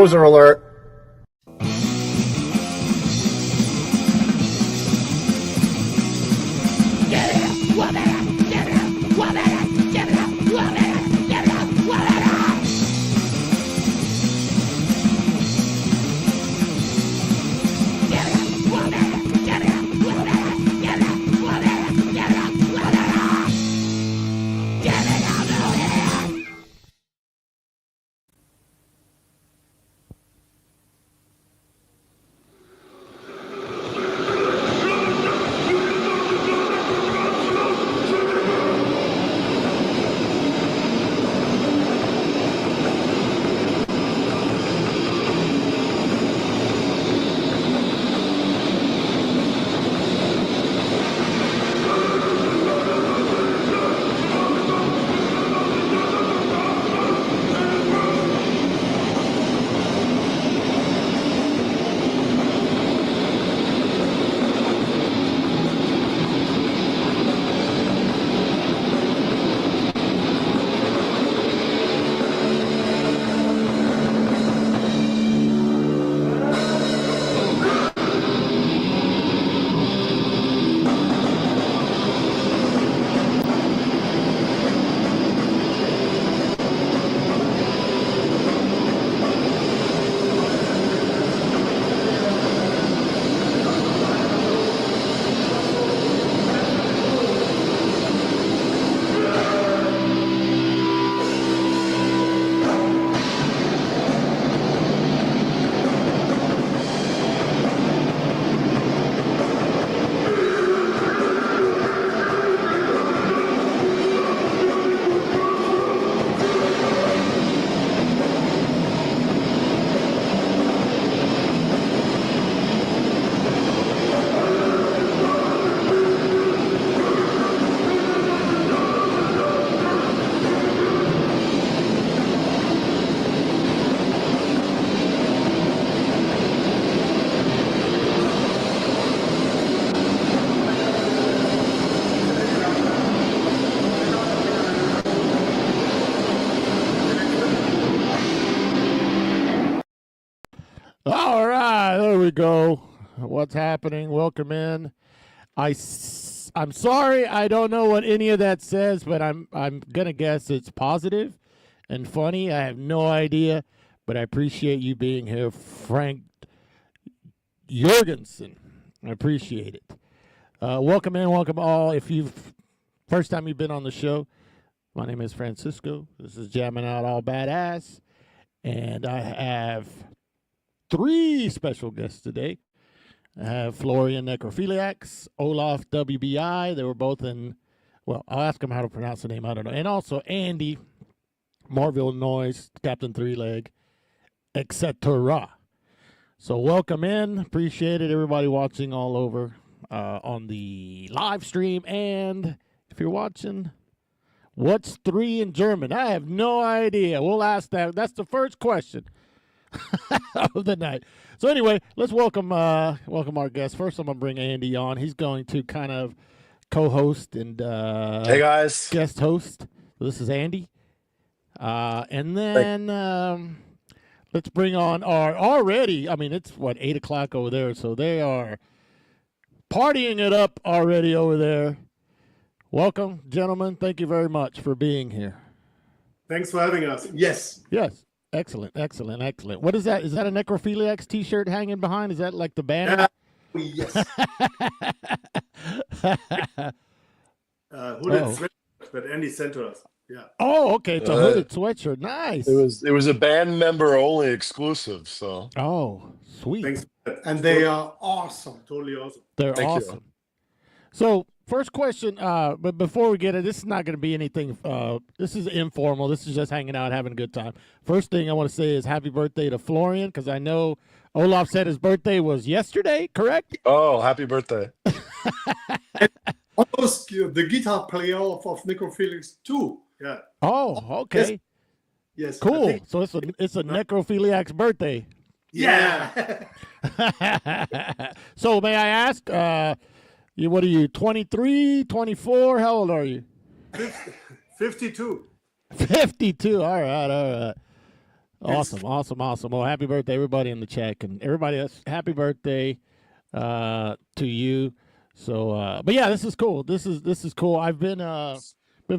Poser alert. All right, there we go. What's happening? Welcome in. I'm sorry, I don't know what any of that says, but I'm gonna guess it's positive and funny. I have no idea, but I appreciate you being here, Frank Jorgensen. I appreciate it. Welcome in, welcome all. If you've first time you've been on the show, my name is Francisco. This is Jamming Out All Badass, and I have 3 special guests today. I have Florian, NECROPHILIACS, Olaf, WBI. They were both in, well, I'll ask them how to pronounce the name. I don't know. And also Andy, Mortville Noise, Captain 3-Leg, etc. So welcome in. Appreciate it. Everybody watching all over on the live stream. And if you're watching, what's 3 in German? I have no idea. We'll ask that. That's the first question of the night. So anyway, let's welcome our guest. First, I'm gonna bring Andy on. He's going to kind of co-host and hey guys, guest host. So this is Andy, and then let's bring on our already. I mean, it's what 8 o'clock over there, so they are partying it up already over there. Welcome, gentlemen. Thank you very much for being here. Thanks for having us. Yes. Yes. Excellent, excellent, excellent. What is that? Is that a NECROPHILIACS t-shirt hanging behind? Is that like the banner? Yes. Hooded sweatshirt that Andy sent to us. Yeah. Oh, okay. It's a hooded sweatshirt. Nice. It was a band member only exclusive. So. Oh, sweet. Thanks. And they are awesome. Totally awesome. They're Thank awesome. You. So, first question, but before we get it, this is not going to be anything, this is informal. This is just hanging out, having a good time. First thing I want to say is happy birthday to Florian, because I know Olaf said his birthday was yesterday, correct? Oh, happy birthday. Almost the guitar player of NECROPHILIACS too. Yeah. Oh, okay. Yes. Cool. So it's a NECROPHILIACS birthday. Yeah. So may I ask, what are you, 23, 24? How old are you? 52. 52. All right, all right. Awesome, awesome, awesome. Well, happy birthday, everybody in the chat, and everybody else. Happy birthday to you. So, but yeah, this is cool. This is cool. I've been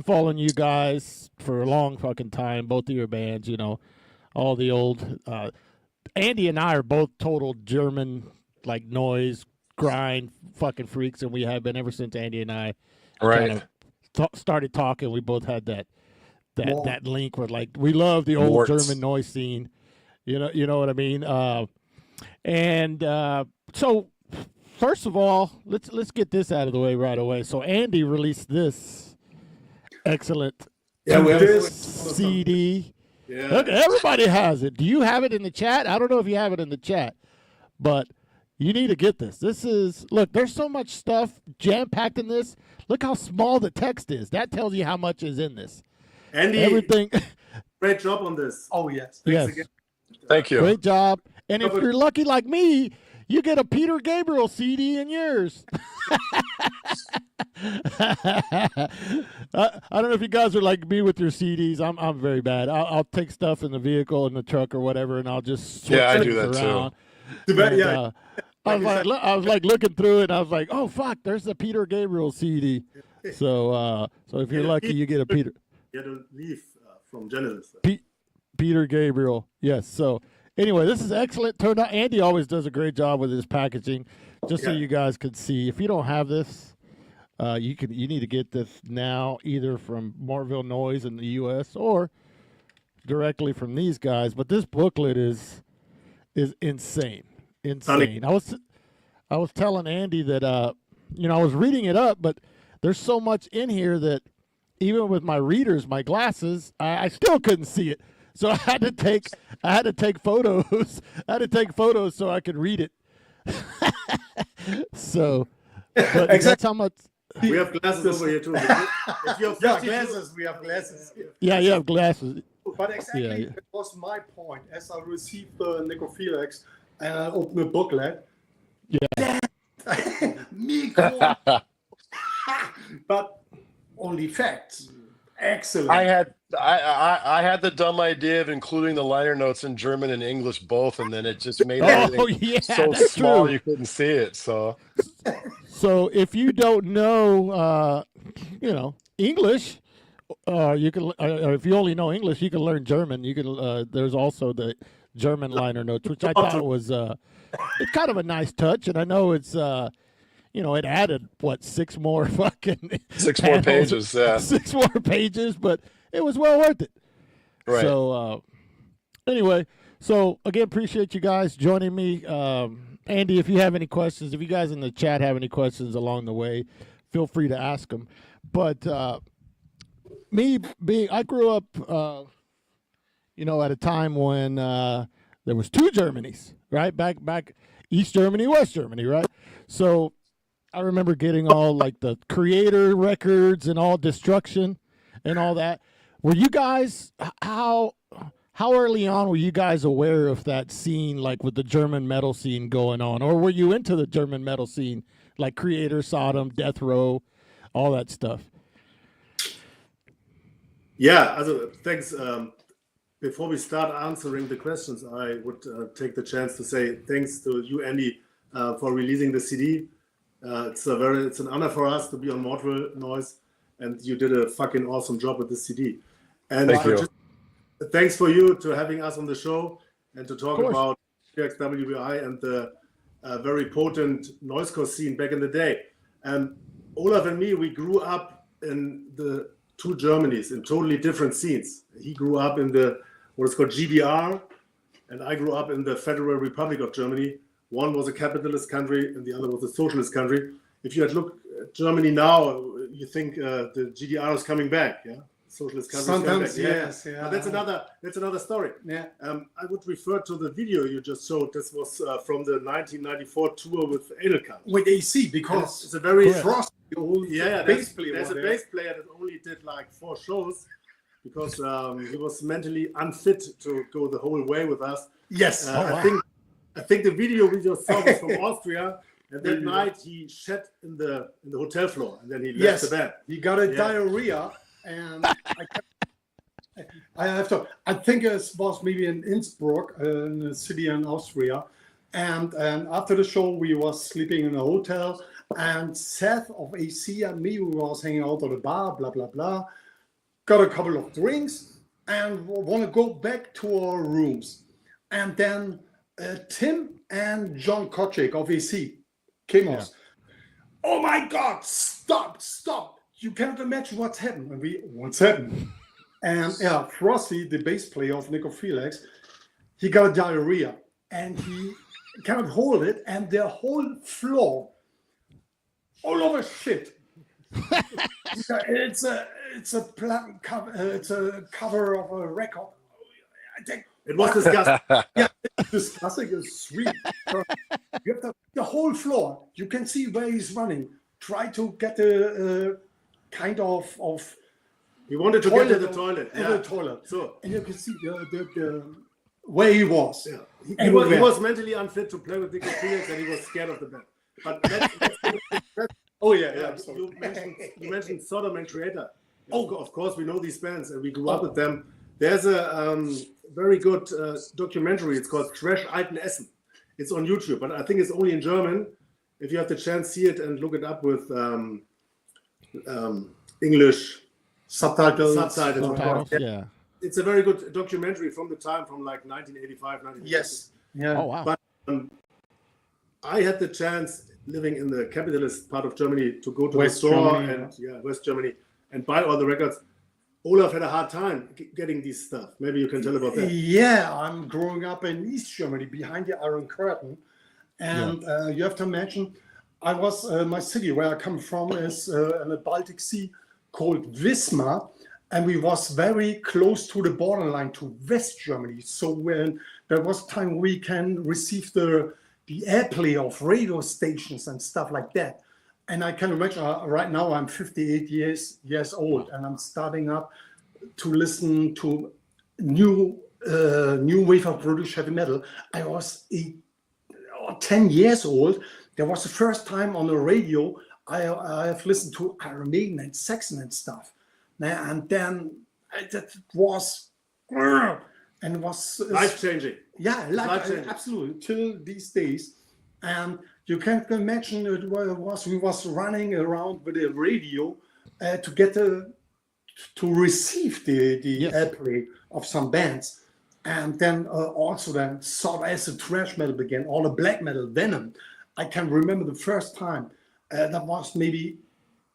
following you guys for a long fucking time. Both of your bands, you know, all the old. Andy and I are both total German like noise grind fucking freaks, and we have been ever since Andy and I Right. started talking. We both had that link where like we love the old German noise scene. You know what I mean? So first of all, let's get this out of the way right away. So Andy released this excellent we have this CD. Yeah. Look, everybody has it. Do you have it in the chat? I don't know if you have it in the chat, but you need to get this. Look, there's so much stuff jam-packed in this. Look how small the text is. That tells you how much is in this. Andy, Everything. great job on this. Oh, yes. Yes. Again. Thank you. Great job. And if you're lucky like me, you get a Peter Gabriel CD in yours. I don't know if you guys are like me with your CDs. I'm very bad. I'll take stuff in the vehicle, in the truck, or whatever, and I'll just switch I do things that around. too. Yeah. I was like looking through it, and I was like, oh fuck, there's the Peter Gabriel CD. So if you're lucky, you get a Peter. You had to leave from Genesis. Peter Gabriel, yes. So anyway, this is excellent. Turned out Andy always does a great job with his packaging. Just so you guys could see, if you don't have this, you need to get this now, either from Mortville Noise in the U.S. or directly from these guys. But this booklet is insane. I was telling Andy that I was reading it up, but there's so much in here that even with my readers, my glasses, I still couldn't see it. So I had to take photos. I had to take photos so I could read it. So, but that's how much. We have glasses over here too. If you have glasses, we have glasses. Yeah, you have glasses. But exactly, that was my point. As I received the NECROPHILIACS and I opened the booklet. Yeah. Me cool. But only facts. Excellent. I had the dumb idea of including the liner notes in German and English both, and then it just made everything so small you couldn't see it. So if you don't know, English, you can. If you only know English, you can learn German. You can. There's also the German liner notes, which I thought was it's kind of a nice touch, and I know it's. It added six more fucking more pages, yeah. 6 more pages, but it was well worth it. Right. So anyway, again, appreciate you guys joining me. Andy, if you have any questions, if you guys in the chat have any questions along the way, feel free to ask them. But I grew up, at a time when there was 2 Germanys, right? Back East Germany, West Germany, right? So I remember getting all like the Creator records and all Destruction and all that. Were you guys how early on were you guys aware of that scene, like with the German metal scene going on, or were you into the German metal scene, like Creator, Sodom, Death Row, all that stuff? Yeah, thanks. Before we start answering the questions, I would take the chance to say thanks to you, Andy, for releasing the CD. It's an honor for us to be on Mortville Noise, and you did a fucking awesome job with this CD. And thank you. Thanks for you to having us on the show and to talk about WBI and the very potent noisecore scene back in the day. Olaf and me, we grew up in the 2 Germanys in totally different scenes. He grew up in what is called GDR, and I grew up in the Federal Republic of Germany. One was a capitalist country and the other was a socialist country. If you had looked at Germany now, you think the GDR is coming back, yeah? Socialist countries sometimes coming back. yes, yeah. But that's another story. Yeah. I would refer to the video you just showed. This was from the 1994 tour with Edelkamp. With AC, because it's a very frosty old bass player. There's a bass player that only did like 4 shows because he was mentally unfit to go the whole way with us. Yes. I think the video we just saw was from Austria, and that night he shat in the hotel floor, and then he left the band. He got a diarrhea, and I think it was maybe in Innsbruck, in a city in Austria. And after the show, we was sleeping in a hotel. And Seth of AC and me, we was hanging out at the bar, blah, blah, blah. Got a couple of drinks and want to go back to our rooms. And then Tim and John Kochik of AC came on. Oh my God, stop. You can't imagine what's happened. And what's happened? And Frosty, the bass player of NECROPHILIACS, he got a diarrhea and he cannot hold it. And the whole floor, all over shit. It's a cover of a record. I think it was disgusting. Yeah, it's disgusting. It's sweet. You have the whole floor. You can see where he's running. Try to get a kind of. He wanted to get to the toilet. The toilet. So and you can see the where he was. Yeah. He was mentally unfit to play with NECROPHILIACS, and he was scared of the band. But that's oh yeah. You mentioned Sodom and Creator. Of course, we know these bands, and we grew up with them. There's a very good documentary. It's called Trash Alten Essen. It's on YouTube, but I think it's only in German. If you have the chance, see it and look it up with English subtitles. Yeah. It's a very good documentary from the time from like 1985, 1986. Yes. Yeah. Oh wow. But I had the chance living in the capitalist part of Germany to go to West the store Germany, West Germany and buy all the records. Olaf had a hard time getting these stuff. Maybe you can tell about that. Yeah, I'm growing up in East Germany behind the Iron Curtain. And you have to imagine, I was, my city where I come from is in the Baltic Sea called Wismar. And we was very close to the borderline to West Germany. So when there was time we can receive the airplay of radio stations and stuff like that. And I can imagine right now I'm 58 years old and I'm starting up to listen to new wave of British heavy metal. I was 10 years old. There was the first time on the radio I have listened to Iron Maiden and Saxon and stuff. And then that was life-changing. Yeah, life-changing. Absolutely, till these days. And you can't imagine we was running around with a radio to get to receive the airplay of some bands. And then also then sort of as the thrash metal began, all the black metal, Venom. I can remember the first time, that was maybe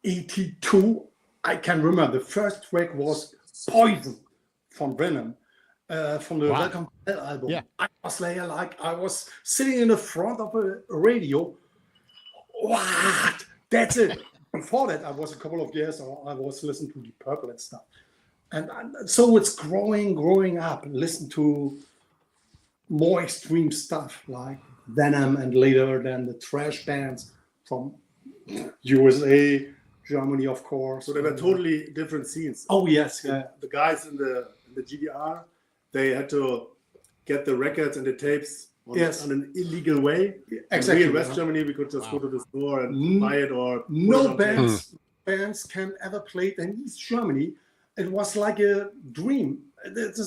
82. I can remember the first track was Poison from Venom, from the Welcome to Hell album. Yeah. I was I was sitting in the front of a radio. What? That's it. Before that, I was a couple of years, I was listening to Deep Purple and stuff. And so it's growing up, listen to more extreme stuff like Venom and later then the thrash bands from USA, Germany, of course. So they were totally different scenes. Oh, yes. Yeah. The guys in the GDR, they had to get the records and the tapes on an illegal way. Exactly. In West Germany, we could just go to the store and buy it or... No bands can ever play it in East Germany. It was like a dream. It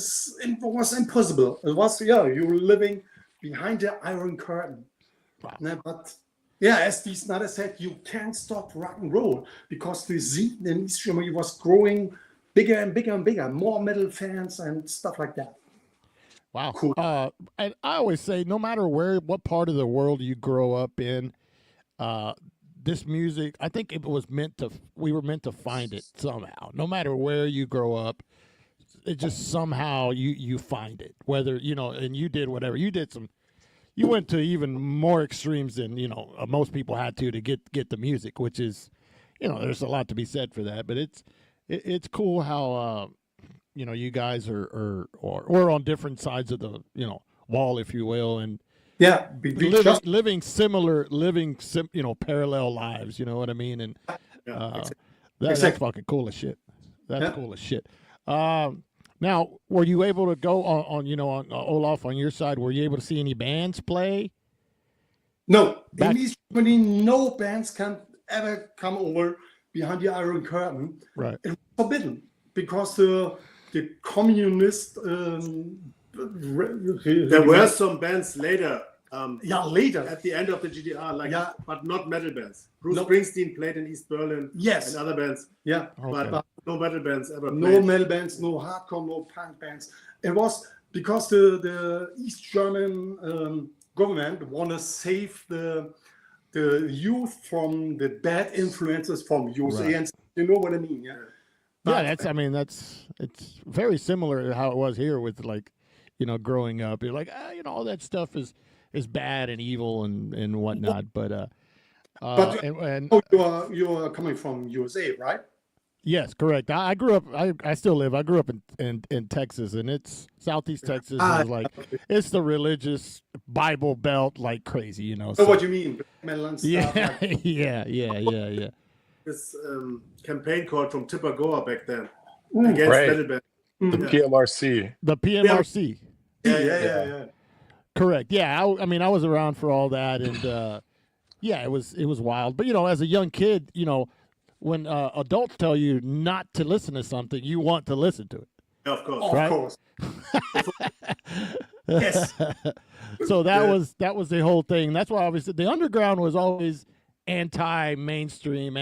was impossible. It was, you were living behind the Iron Curtain. Wow. But as Dee Snider said, you can't stop rock and roll because the scene in East Germany was growing bigger and bigger and bigger. More metal fans and stuff like that. Wow. Cool. And I always say, no matter what part of the world you grow up in, this music, I think we were meant to find it somehow. No matter where you grow up, it just somehow you find it. Whether, and you did whatever. You went to even more extremes than, most people had to get the music, which is, there's a lot to be said for that. But it's cool how, you guys are on different sides of the, wall, if you will, and living parallel lives. You know what I mean? And that's fucking cool as shit. That's cool as shit. Now, were you able to go on Olaf, on your side? Were you able to see any bands play? No, in East Germany, no bands can ever come over behind the Iron Curtain. Right. It's forbidden because the the communist. There were some bands later. Later at the end of the GDR, but not metal bands. Bruce No. Springsteen played in East Berlin. Yes. And other bands. Yeah. But no metal bands ever played. No metal bands, no hardcore, no punk bands. It was because the East German government want to save the youth from the bad influences from USA, Right. and you know what I mean, yeah. Yeah, it's very similar to how it was here with like, growing up. You're like, all that stuff is bad and evil and whatnot. But you are coming from USA, right? yes, correct. I grew up. I still live. I grew up in Texas, and it's Southeast Texas. Is like it's the religious Bible Belt like crazy, So what you mean? Metal and stuff, Yeah, like- yeah. This campaign called from Tipper Goa back then Ooh, against right. metal bands. The PMRC. The PMRC. Yeah. Correct. Yeah. I was around for all that, and it was wild. But as a young kid, when adults tell you not to listen to something, you want to listen to it. Yeah, of course. Of Right? course. Yes. So that was the whole thing. That's why obviously the underground was always anti-mainstream,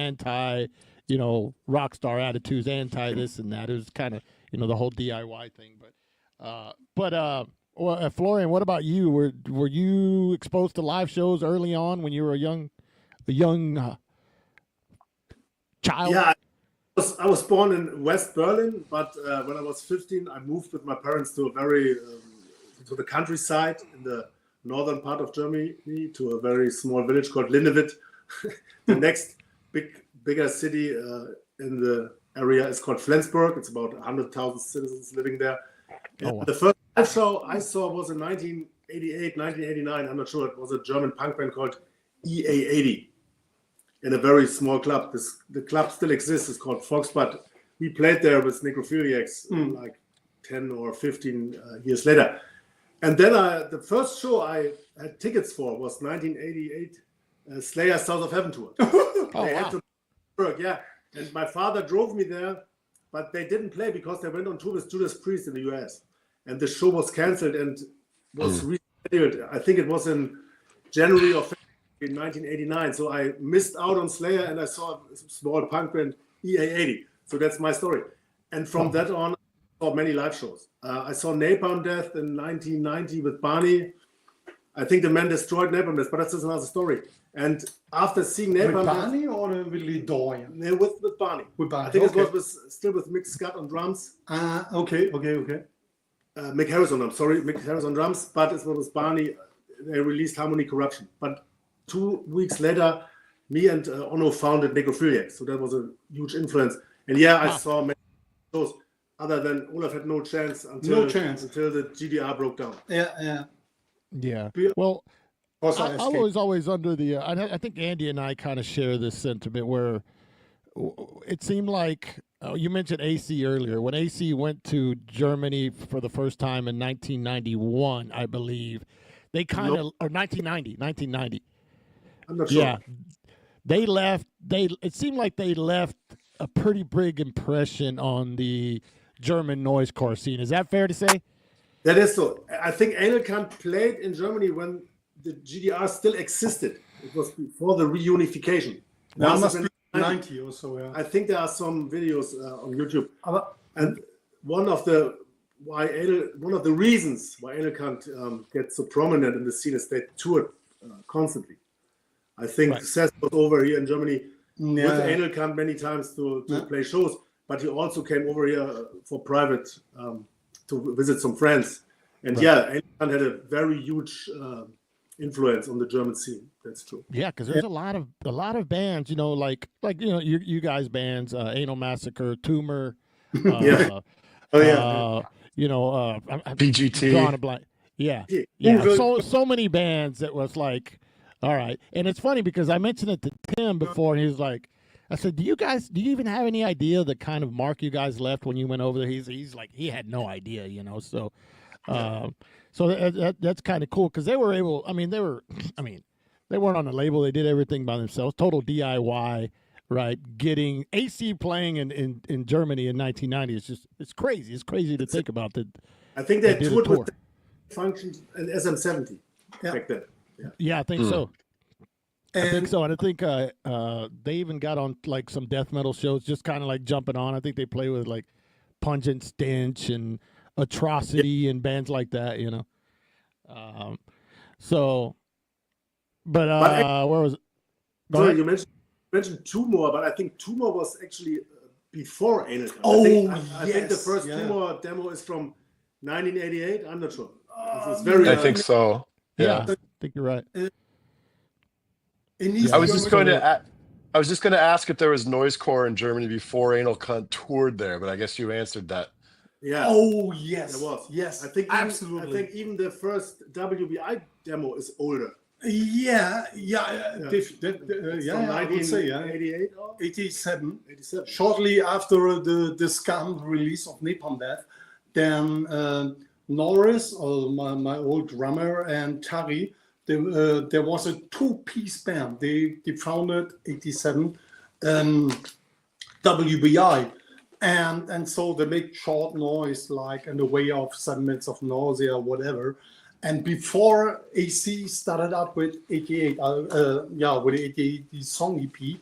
rock star attitudes, anti this and that. It was kind of the whole DIY thing. But Florian, what about you? Were you exposed to live shows early on when you were a young child? Yeah, I was born in West Berlin, but when I was 15, I moved with my parents to to the countryside in the northern part of Germany, to a very small village called Lindewitt. The next bigger city in the area is called Flensburg. It's about 100,000 citizens living there. Oh, wow. The first live show I saw was in 1988, 1989. I'm not sure. It was a German punk band called EA80 in a very small club. The club still exists. It's called Foxbud. We played there with Necrophiliacs like 10 or 15 years later. And then the first show I had tickets for was 1988 Slayer South of Heaven tour. They had to work, yeah. And my father drove me there, but they didn't play because they went on tour with Judas Priest in the US. And the show was canceled and was rescheduled. I think it was in January or February in 1989. So I missed out on Slayer and I saw a small punk band, EA80. So that's my story. And from that on, I saw many live shows. I saw Napalm Death in 1990 with Barney. I think the man destroyed Napalm Death, but that's just another story. And after seeing Napalm With Death, Barney or with Lee Dorian? with Barney. With Barney. I think okay. it was still with Mick Scott on drums. Okay. Mick Harris on drums. Sorry, Mick Harris on drums. But it was Barney. They released Harmony Corruption. But 2 weeks later, me and Ono founded Necrophiliacs. So that was a huge influence. And I saw many shows. Other than Olaf had no chance until the GDR broke down. Yeah. Well, Also, I was always under the. I think Andy and I kind of share this sentiment where it seemed like you mentioned AC earlier. When AC went to Germany for the first time in 1991, I believe, they kind of or 1990. I'm not sure. Yeah, they left. It seemed like they left a pretty big impression on the German noisecore scene. Is that fair to say? That is so. I think Aarrghhhh played in Germany when the GDR still existed. It was before the reunification. That must be 90 or so, yeah. I think there are some videos on YouTube. And one of the reasons why Aarrghhhh gets so prominent in the scene is they toured constantly. I think Seth was over here in Germany with Aarrghhhh many times to play shows, but he also came over here for private to visit some friends. And Aarrghhhh had a very huge influence on the German scene. That's true. Yeah, because there's a lot of bands, like you guys bands, Anal Massacre, Tumor, BGT. Drawing a blank. Yeah. So many bands that was like, all right. And it's funny because I mentioned it to Tim before, and he was like, I said, do you even have any idea the kind of mark you guys left when you went over there? He's like, he had no idea, so. So that's kind of cool because they were able. They weren't on a label. They did everything by themselves. Total DIY right? Getting AC playing in Germany in 1990 is just, it's crazy. It's crazy to think about that. I think they did a toured tour. with functions in SM70 back then. Yeah, I think so. And I think so. And I think they even got on like some death metal shows, just kind of like jumping on. I think they play with like Pungent Stench and Atrocity and bands like that, you know. But where was it? Sorry, you mentioned Tumor, but I think Tumor was actually before Anal Cunt. Oh, I think the yes, first yeah. Tumor demo is from 1988. I'm not sure. It's very. I think so. Yeah, Yeah. I think you're right. in East I was just Germany- going to. I was just going to ask if there was noisecore in Germany before Anal Cunt toured there, but I guess you answered that. Yeah. Oh yes, There was. yes, I think absolutely. I think even the first WBI demo is older. yeah, Yeah. I would say, yeah. 1988. 87. 87. Shortly after the scam release of Napalm Death, then Norris, my old drummer, and Tari, there was a two-piece band. They founded 87 WBI. And so they make short noise, like in the way of 7 minutes of nausea or whatever. And before AC started up with 88, with the 88 the song EP,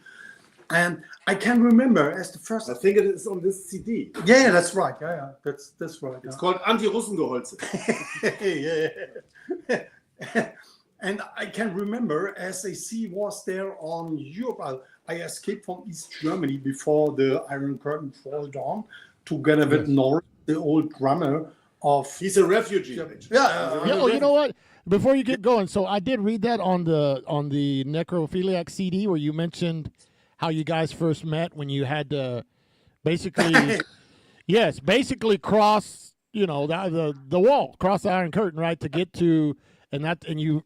and I can remember as the first. I think it is on this CD. Yeah, that's right. Yeah, that's right. It's called Anti-Russengeholze. Yeah. And I can remember as AC was there on Europe. I escaped from East Germany before the Iron Curtain fall down, together with Norris, the old drummer of. He's a refugee. Yeah. Oh, you know what? Before you get going, so I did read that on the NECROPHILIACS CD where you mentioned how you guys first met when you had to basically, basically cross, you know, the wall, cross the Iron Curtain, right, to get to, and you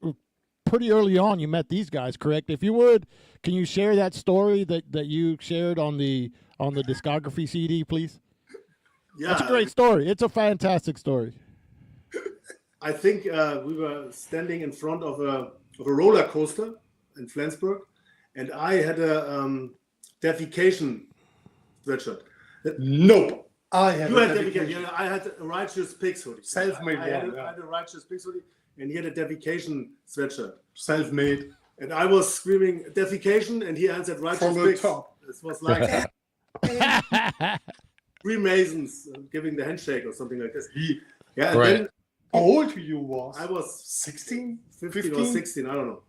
pretty early on you met these guys, correct? If you would, can you share that story that you shared on the discography CD, please? Yeah, That's a great story. It's a fantastic story. I think we were standing in front of a roller coaster in Flensburg, and I had a defecation sweatshirt. Nope. I had. You had defecation. I had a Righteous Pigs hoodie. Self-made I had one. a Righteous Pigs hoodie, and he had a defecation sweatshirt. Self-made. And I was screaming defecation, and he answered Righteous From the Pigs. top. This was like Freemasons giving the handshake or something like this. Yeah, and Right. then How old you was? I was 16, 15 or 16, I don't know.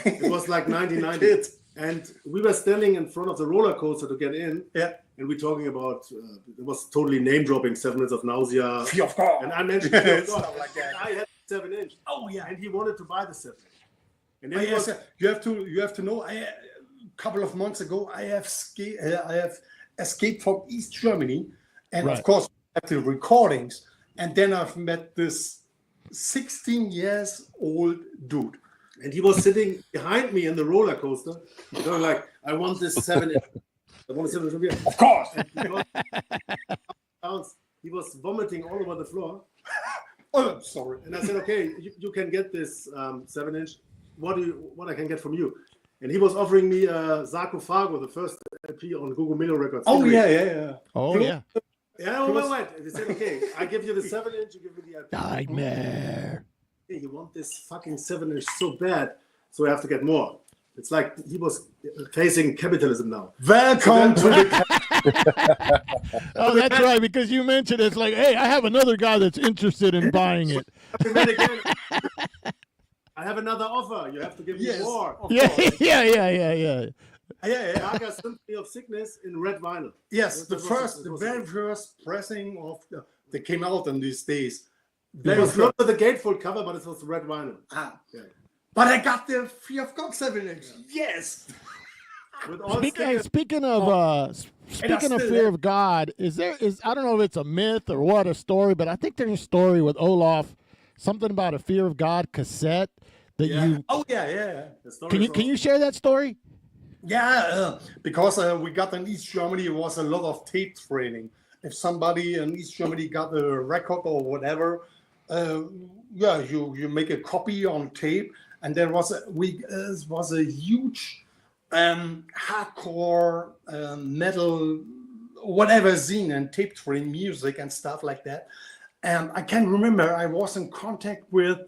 It was like 1990. Kid. And we were standing in front of the roller coaster to get in. Yeah. And we're talking about, it was totally name dropping, 7 minutes of nausea. Fear of God. And I mentioned Fear of God. Stuff like that. I had 7-inch. Oh yeah. And he wanted to buy the 7-inch. And then Oh, he was, yes, you have to know. A couple of months ago, I have escaped from East Germany, and Right. of course at the recordings. And then I've met this 16 years old dude. and he was sitting behind me in the roller coaster. You know, like, I want this 7-inch. I want a 7-inch. Of course. And he was vomiting all over the floor. Oh, I'm sorry. And I said, okay, you can get this 7-inch. What I can get from you? And he was offering me Sarcophago, the first LP on Google Milo Records. Oh yeah. Oh, yeah. Yeah, wait. They said, okay, I give you the 7-inch, you give me the LP. Nightmare. Hey, you want this fucking 7-inch so bad, so I have to get more. It's like he was facing capitalism now. Welcome to the. Oh, that's right, because you mentioned it's like, hey, I have another guy that's interested in buying it. We met again. I have another offer. You have to give me Yes. more. Yeah. Gaga Symphony of Sickness in red vinyl. Yes, the very first pressing of they came out in these days. It was not with the gatefold cover, but it was red vinyl. Yeah. But I got the Fear of God 7-inch. Yes. With all Speaking of fear of God, is I don't know if it's a myth or what, a story, but I think there's a story with Olaf, something about a Fear of God cassette that you. Oh yeah. Can you share that story? Yeah, because we got in East Germany, it was a lot of tape trading. If somebody in East Germany got a record or whatever, you make a copy on tape, and there was a huge hardcore metal, whatever scene and tape train music and stuff like that. And I can remember I was in contact with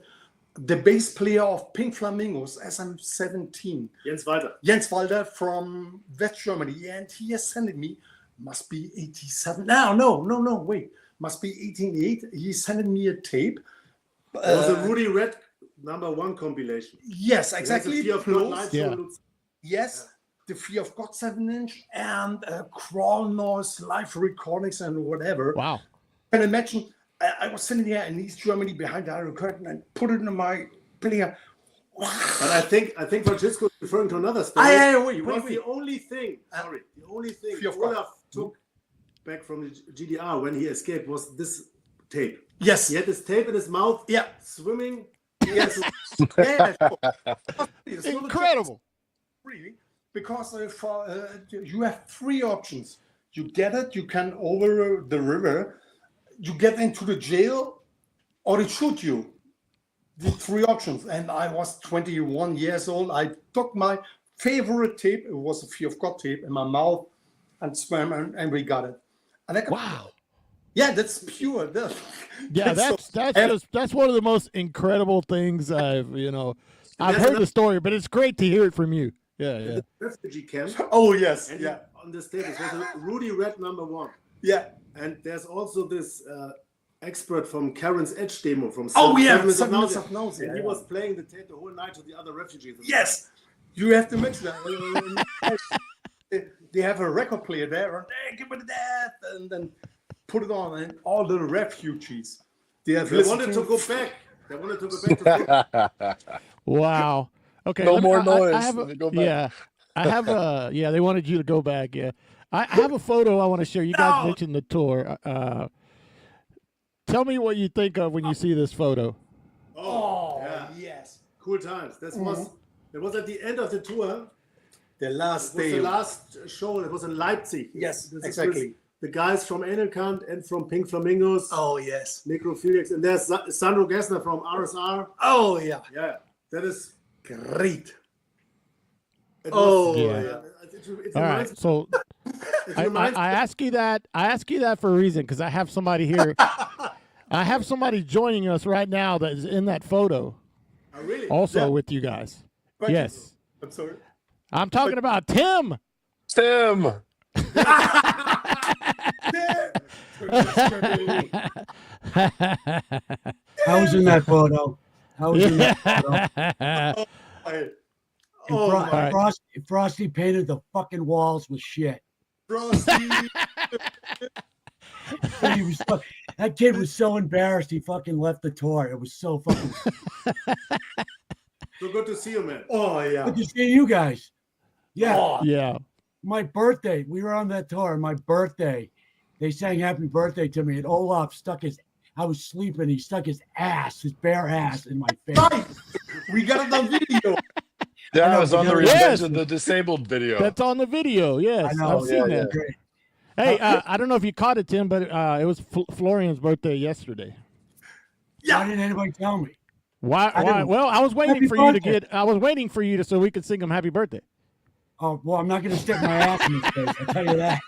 the bass player of Pink Flamingos as I'm 17. Jens Walter from West Germany. And he has sent me, must be 87. No, wait. Must be 88. He sent me a tape. It was a Rudy Red #1 compilation. Yes, exactly. The Fear of God, Yes, the Fear of God 7-inch and Crawl Noise live recordings and whatever. Wow. Can you imagine? I was sitting here in East Germany behind the Iron Curtain and put it in my player. Wow. But I think Francisco is referring to another story. Wait. The only thing Olaf took back from the GDR when he escaped was this tape. Yes. He had this tape in his mouth. Yeah. Swimming. Yes. Incredible. Really, because you have 3 options. You get it, you can over the river, you get into the jail, or they shoot you. The 3 options. And I was 21 years old. I took my favorite tape, it was a Fear of God tape, in my mouth and swam, and we got it. And wow. Yeah, that's pure. That's one of the most incredible things I've heard the story, but it's great to hear it from you. Yeah. Refugee camp. Oh yes, and on this tape it was a Rudy Red #1. Yeah. And there's also this expert from Karen's Edge demo from 7 Minutes of Nausea. Nausea. And he was playing the tape the whole night to the other refugees. Yes, you have to mix that. They have a record player there, and they give it that, and then put it on, and all the refugees. They wanted to go back. They wanted to go back to Wow. Okay. No more noise. I have they wanted you to go back. Yeah. I have a photo I want to share. You guys mentioned the tour. Tell me what you think of when you see this photo. Oh, yes. Cool times. It was at the end of the tour. The last day. The last show. It was in Leipzig. Yes, exactly. The guys from Aarrghhhh and from Pink Flamingos. Oh, yes. NECROPHILIACS. And there's Sandro Gessner from RSR. Oh, yeah. Yeah. That is great. It's all right. So I ask you that. I ask you that for a reason, because I have somebody here. I have somebody joining us right now that is in that photo. Oh, really? Also with you guys. Yes. I'm sorry. I'm talking about Tim. Tim. I was in that photo. Frosty painted the fucking walls with shit. Frosty. That kid was so embarrassed he fucking left the tour. It was so fucking. So good to see you, man. Oh yeah. Good to see you guys. Yeah. Oh. Yeah. My birthday. We were on that tour. My birthday. They sang "Happy Birthday" to me, and Olaf I was sleeping. He stuck his bare ass, in my face. Right. We got it on video. Yeah, it was on the Revenge of the Disabled video. That's on the video. Yes, I know. I've seen that. Great. Hey, I don't know if you caught it, Tim, but it was Florian's birthday yesterday. Yeah. Why didn't anybody tell me? Why? Well, I was waiting for you to get. I was waiting for you so we could sing him "Happy Birthday." Oh well, I'm not going to stick my ass in his face. I'll tell you that.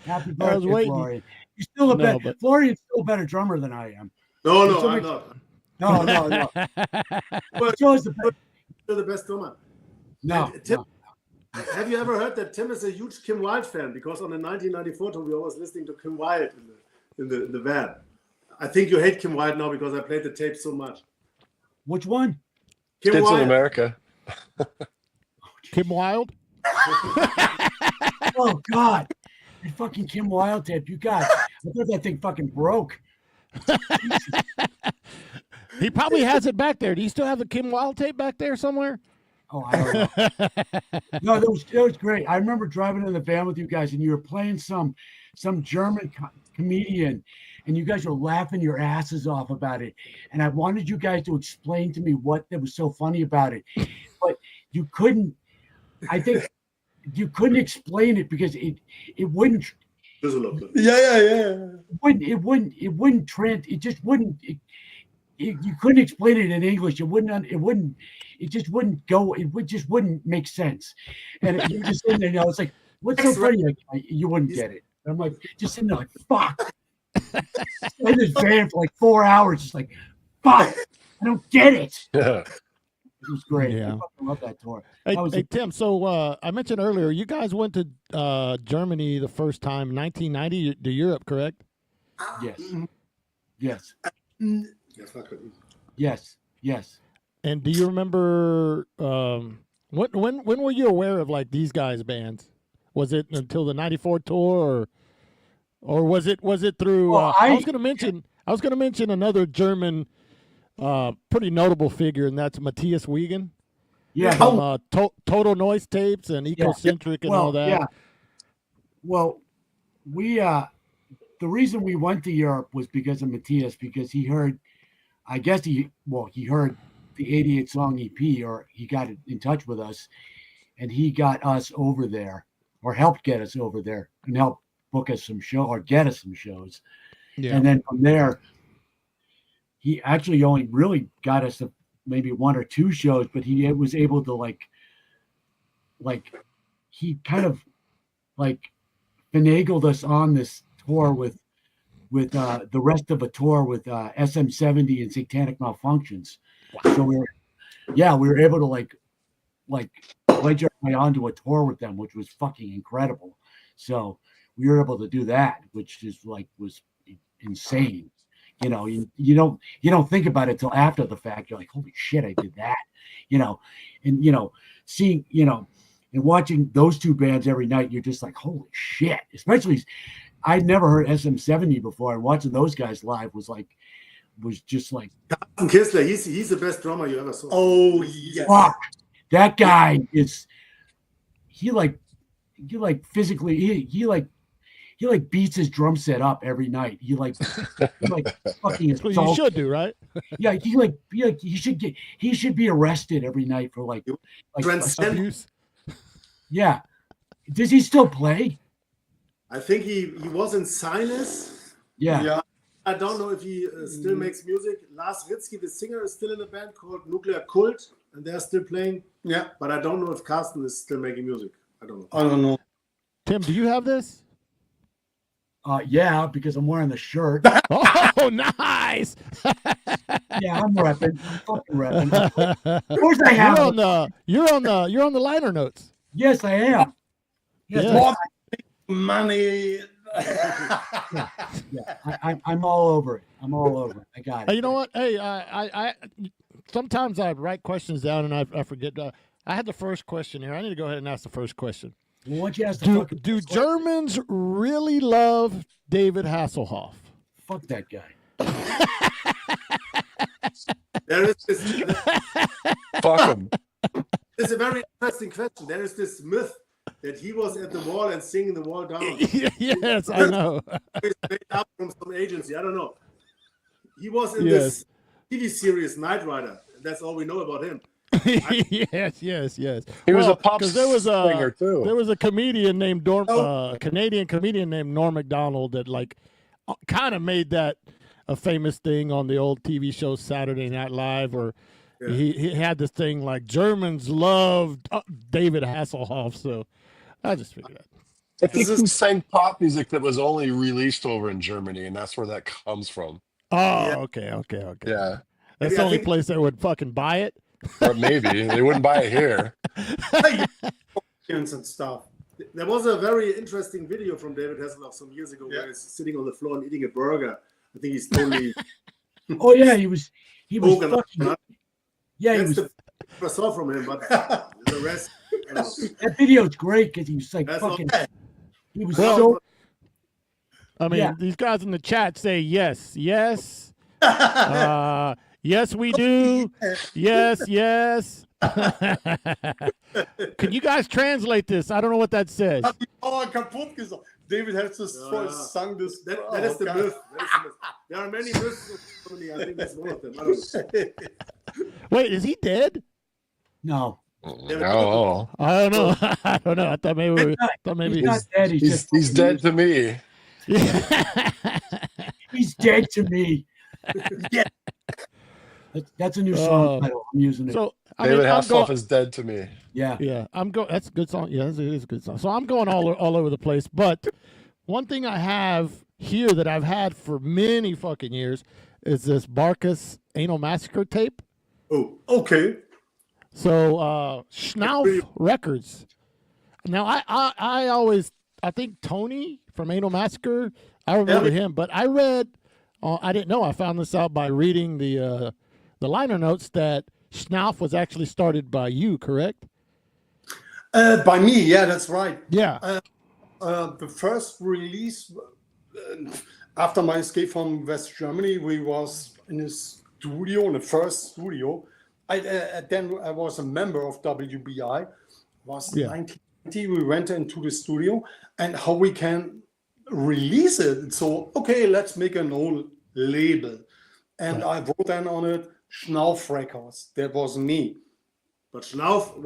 Happy birthday, Florian. You're still Florian's still a better drummer than I am. No, I'm not. No. But you're the best drummer. No. Tim, have you ever heard that Tim is a huge Kim Wilde fan? Because on the 1994 tour, we were always listening to Kim Wilde in the van. I think you hate Kim Wilde now because I played the tape so much. Which one? Kim Kids Wilde. in America. Kim Wilde? Oh, God. That fucking Kim Wilde tape. You got. I thought that thing fucking broke. He probably has it back there. Do you still have the Kim Wilde tape back there somewhere? Oh, I don't know. No, that was great. I remember driving in the van with you guys, and you were playing some German comedian, and you guys were laughing your asses off about it. And I wanted you guys to explain to me what was so funny about it, but you couldn't. I think you couldn't explain it because it wouldn't. Yeah. It wouldn't. It just wouldn't. you couldn't explain it in English. It just wouldn't go. Just wouldn't make sense. And you just sitting there, it's like, what's so funny? Like, you wouldn't get it. And I'm like, just sitting there like, fuck. In this van for like 4 hours, just like, fuck, I don't get it. Yeah. It was great. Yeah. I love that tour. Hey, Tim, so I mentioned earlier, you guys went to Germany the first time, 1990, to Europe, correct? Yes. Yes. Yes. Yes. And do you remember when were you aware of like these guys' bands? Was it until the '94 tour, or was it through? Well, I was going to mention another German, pretty notable figure, and that's Matthias Wiegen. Yeah. From Total Noise Tapes and Ecocentric and all that. Yeah. Well, we the reason we went to Europe was because of Matthias, because he heard, I guess he heard the 88 song EP, or he got in touch with us, and he got us over there, or helped get us over there, and helped book us some show or get us some shows. Yeah. And then from there, he actually only really got us to maybe 1 or 2 shows, but he was able to like he kind of like finagled us on this tour with the rest of a tour with SM70 and Satanic Malfunctions. Wow. So we were able to like pledge our way onto a tour with them, which was fucking incredible. So we were able to do that, which is like was insane. You know, you don't think about it till after the fact. You're like, holy shit, I did that. You know, and seeing, and watching those 2 bands every night, you're just like, holy shit. Especially, I'd never heard SM70 before, and watching those guys live was just like Kistler. He's the best drummer you ever saw. Oh yes. Fuck. That guy is he physically he beats his drum set up every night. He fucking That's what you should do, right? Yeah, he should be arrested every night for like abuse. Yeah. Does he still play? I think he was in Sinus. Yeah. I don't know if he still makes music. Lars Ritzky, the singer, is still in a band called Nuclear Cult, and they're still playing. Yeah. But I don't know if Carsten is still making music. I don't know. Tim, do you have this? Yeah, because I'm wearing the shirt. Oh, nice. Yeah, I'm repping. I'm fucking repping. Of course I have. You're on the liner notes. Yes, I am. Yes. More money. I'm all over it. I'm all over it. I got it. Hey, you know what? Hey, I sometimes I write questions down and I forget. I had the first question here. I need to go ahead and ask the first question. Well, why don't you ask do Germans really love David Hasselhoff? Fuck that guy. There is this. Fuck him. It's a very interesting question. There is this myth that he was at the wall and singing the wall down. Yes, I know. He's made up from some agency. I don't know. He was in this TV series Knight Rider. That's all we know about him. Yes. He was a pop singer too. There was a comedian named Canadian comedian named Norm Macdonald that kind of made that a famous thing on the old TV show Saturday Night Live, or he had this thing like Germans loved David Hasselhoff. So I just figured that. I think he sang pop music that was only released over in Germany, and that's where that comes from. Oh, okay. Yeah. That's the only place that would fucking buy it. Or maybe they wouldn't buy it here. And stuff. There was a very interesting video from David Hasselhoff some years ago where he's sitting on the floor and eating a burger. I think he's totally. Oh yeah, he was fucking. Yeah, that's the I saw from him, but the rest. That video's great because he was like fucking. He was so. I mean, these guys in the chat say yes. Yes, we do. Yes. Can you guys translate this? I don't know what that says. David has this sung this. That is the myth. There are many myths in Germany. I think that's one of them. I don't know. Wait, is he dead? No. No. I don't know. I don't know. I thought maybe he's not dead. He's dead to me. He's dead to me. Yeah. That's a new song title. I'm using it. So David Hasselhoff is dead to me. Yeah. I'm going. That's a good song. Yeah, it is a good song. So I'm going all over the place. But one thing I have here that I've had for many fucking years is this Barkus Anal Massacre tape. Oh, okay. So Schnoff Records. Now I think Tony from Anal Massacre. I remember him, but I read. I didn't know. I found this out by reading the liner notes that Schnoff was actually started by you, correct? By me, yeah, that's right. Yeah. The first release after my escape from West Germany, we was in a studio, in the first studio. Then I was a member of WBI. It was 1990. We went into the studio, and how we can release it. So, okay, let's make an old label. And I wrote then on it, Schnoff Records. That was me. But Schnoff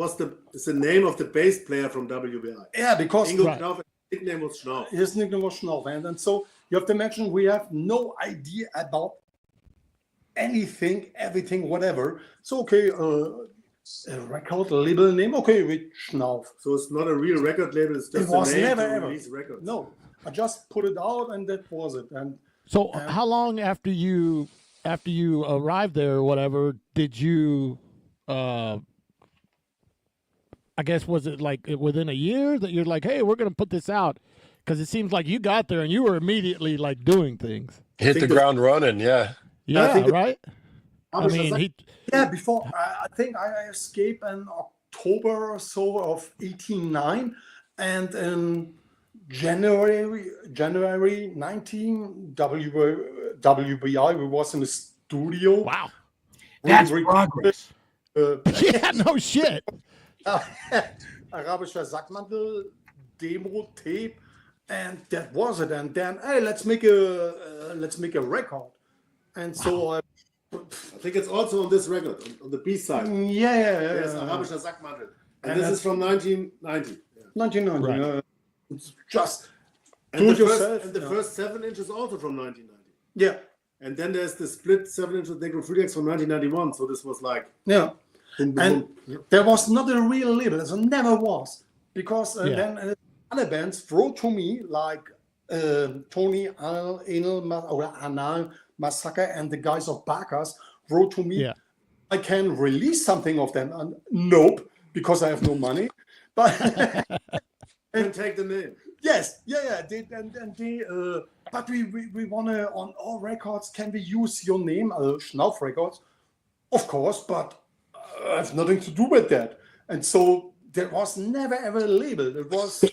is the name of the bass player from WBI. Yeah, because Schnoff, his nickname was Schnoff. His nickname was Schnoff. And so you have to imagine we have no idea about anything, everything, whatever. So, okay, a record label name, okay, with Schnoff. So it's not a real record label, it's just a name to release records. No, I just put it out and that was it. And so how long after you arrived there or whatever did you I guess was it like within a year that you're like, hey, we're gonna put this out? Because it seems like you got there and you were immediately like doing things. Hit the ground running, yeah. Yeah, right. I mean, before I think I escaped in October or so of 1989, and in January 19 WBI we was in the studio. Wow, that's progress. Yeah, no shit. Arabischer Sackmantel demo tape, and that was it. And then, hey, let's make a record. And so I think it's also on this record, on the B side. Yeah. There's Arabischer Sackmantel. And this is from 1990. Yeah. 1990. Right. It's just and the first 7 inches also from 1990. Yeah. And then there's the split 7 inches NECROPHILIACS from 1991. So this was like and there was not a real label. There never was, because then other bands wrote to me like Tony Anal Massacre and the guys of Barkus wrote to me. Yeah. I can release something of them. And nope, because I have no money. But and take the name. Yes, yeah. But we wanna on all records. Can we use your name, Schnoff Records? Of course, but I have nothing to do with that. And so there was never ever a label. It was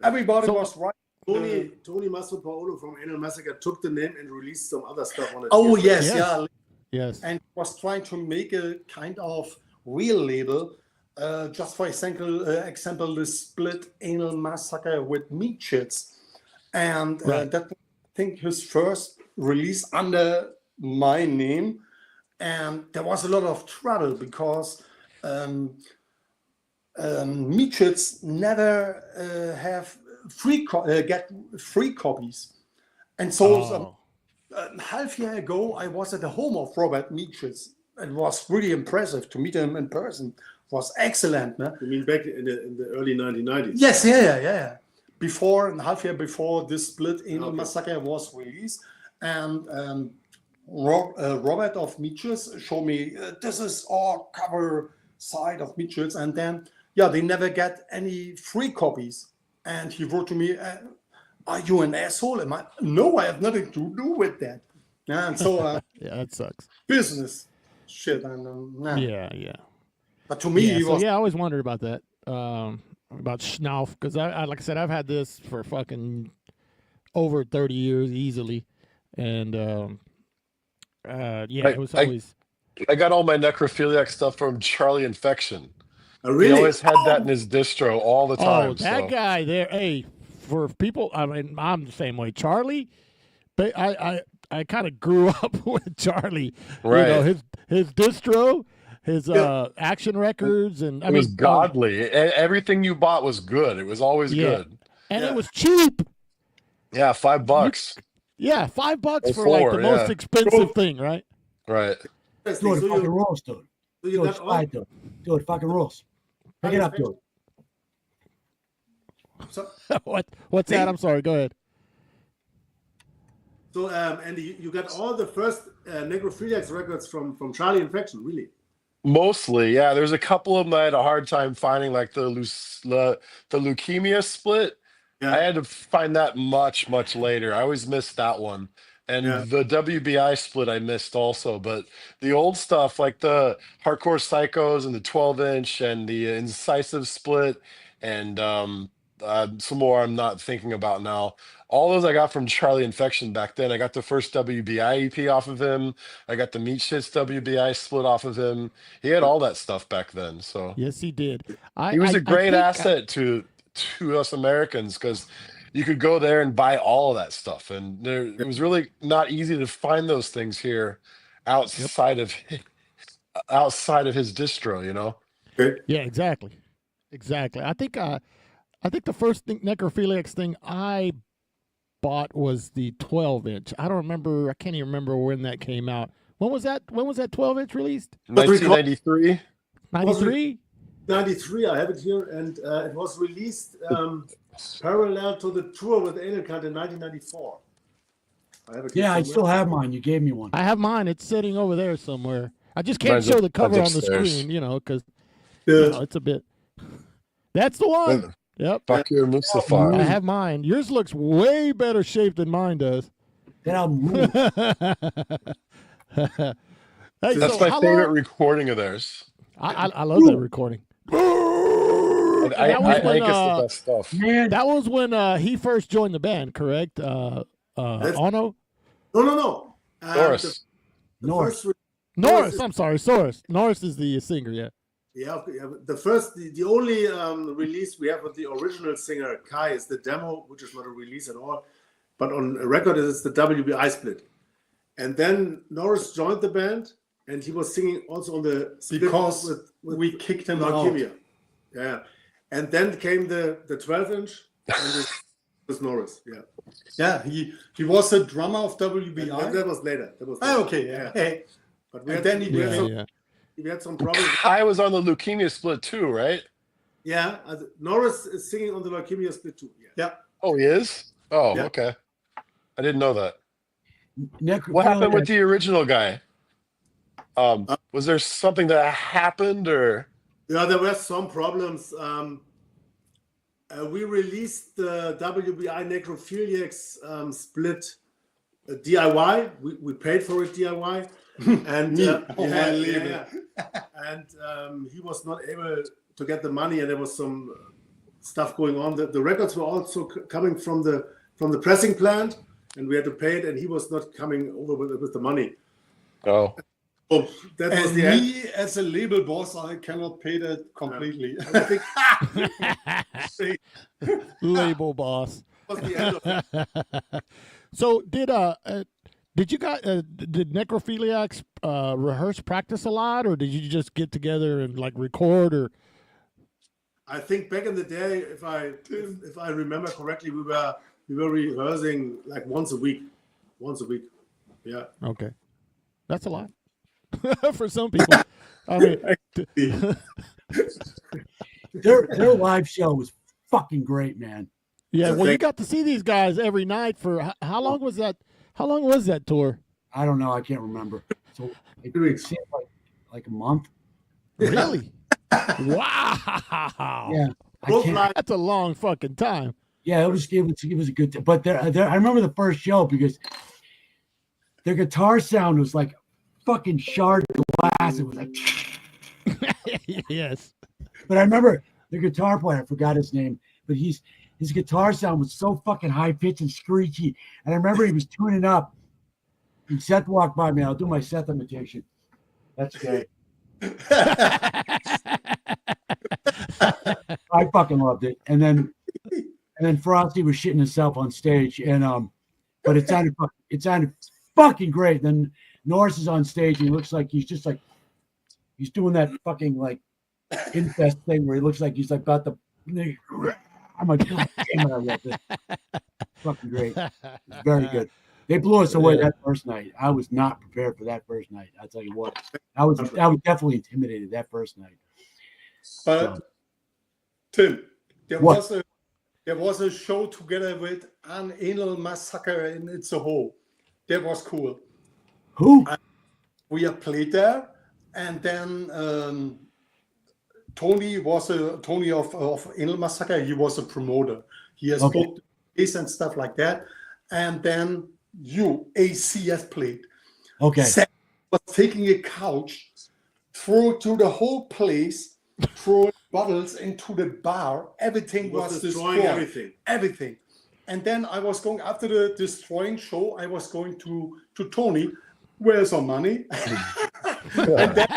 everybody was right. Tony Mastropaolo from Anal Massacre took the name and released some other stuff on it. Oh yes. And was trying to make a kind of real label. Just for example, the split Anal Massacre with Meat Chits, and that I think his first release under my name, and there was a lot of trouble because Meat Chits never have get free copies, and so half year ago I was at the home of Robert Meat Chits. It was really impressive to meet him in person. Was excellent. No? You mean back in the early 1990s? Yes, yeah. Half year before this split Anal Massacre was released, and Robert of Meatchers showed me this is our cover side of Meatchers, and then they never get any free copies. And he wrote to me, "Are you an asshole?" Am I? No, I have nothing to do with that. And so that sucks. Business shit. And yeah. But to me, he was. I always wondered about that, about Schnoff, because I like I said, I've had this for fucking over 30 years easily, and it was always. I got all my necrophiliac stuff from Charlie Infection. Oh, really? He always had that in his distro all the time. Oh, that guy there. Hey, for people, I mean, I'm the same way. Charlie, but I kind of grew up with Charlie. Right. You know, his distro. His action records and it was godly. Everything you bought was good. It was always good, and it was cheap. Yeah, $5. $5 Or for like the most expensive thing, right? Right. Dude, it fucking rules, dude. Dude, it's fine, dude. Dude, it fucking rules. Pick it up, dude. So, What's that? I'm sorry. Go ahead. So, Andy, you got all the first Necrophiliacs records from Charlie Infection, really? Mostly, yeah. There's a couple of them I had a hard time finding, like the leukemia split. Yeah. I had to find that much later. I always missed that one. And the WBI split I missed also. But the old stuff, like the Hardcore Psychos and the 12-inch and the Incisive split and some more I'm not thinking about now. All those I got from Charlie Infection back then. I got the first WBI EP off of him. I got the Meat Shits WBI split off of him. He had all that stuff back then. So Yes, he did. he was a great asset to us Americans because you could go there and buy all of that stuff, and it was really not easy to find those things here outside of his distro, you know. Yeah, exactly. I think the first necrophiliacs thing I bought was the 12-inch. I don't remember. I can't even remember when that came out. When was that 12-inch released? 1993. 93. 93, I have it here, and it was released parallel to the tour with Anal Cunt in 1994. I still have mine. You gave me one. I have mine. It's sitting over there somewhere. I just can't show the cover on the screen, you know, because it's a bit. That's the one. Yep. Bakir Mustafa. I have mine. Yours looks way better shaped than mine does. That album. That's my favorite recording of theirs. I love that recording. I think it's the best stuff. Man, that was when he first joined the band, correct? Ono? No. Norris. I'm sorry, Soros. Norris is the singer, yeah. Yeah, the only release we have with the original singer Kai is the demo, which is not a release at all, but on a record it is the WBI split. And then Norris joined the band, and he was singing also on the split because with we kicked him out. Leukemia. Yeah, and then came the 12-inch, and it was Norris. Yeah, he was a drummer of WBI. That was later. Okay, yeah. Hey. But we had some problems. I was on the leukemia split too, right? Yeah, Norris is singing on the leukemia split too. Yeah. Oh, he is? Oh, yeah. Okay. I didn't know that. What happened with the original guy? Was there something that happened, or? Yeah, there were some problems. We released the WBI Necrophiliacs split DIY. We paid for it DIY. And and he was not able to get the money, and there was some stuff going on. The records were also coming from the pressing plant, and we had to pay it, and he was not coming over with the money. Oh. So that was the me end. As a label boss, I cannot pay that completely. Label boss. That was the end of it. So did you guys did necrophiliacs rehearse, practice a lot, or did you just get together and like record? Or I think back in the day, if I remember correctly, we were rehearsing like once a week. Yeah. Okay, that's a lot for some people. I mean, their live show was fucking great, man. Yeah, well, you got to see these guys every night for how long was that? How long was that tour? I don't know. I can't remember. So it seemed like a month. Really? Wow. Yeah. That's a long fucking time. Yeah, it was a good. But I remember the first show because their guitar sound was like fucking shard glass. It was like. Yes. But I remember the guitar player. I forgot his name, but his guitar sound was so fucking high pitched and screechy. And I remember he was tuning up. And Seth walked by me. I'll do my Seth imitation. That's great. I fucking loved it. And then Frosty was shitting himself on stage. And but it sounded fucking great. Then Norris is on stage. And he looks like he's just like he's doing that fucking like incest thing where he looks like he's like about to. I'm like, God damn it, I love this. Fucking great. It's very good. They blew us away that first night. I was not prepared for that first night. I'll tell you what. I was definitely intimidated that first night. But Tim, there What? was a show together with an Anal Massacre in It's a Hole. That was cool. Who? We have played there, and then Tony of Anal Massacre. He was a promoter. He has booked place and stuff like that. And then ACS played. Okay. Sam was taking a couch, throw it to the whole place, throw bottles into the bar. Everything was destroyed. Everything. And then I was going, after the destroying show, I was going to Tony, where's our money? And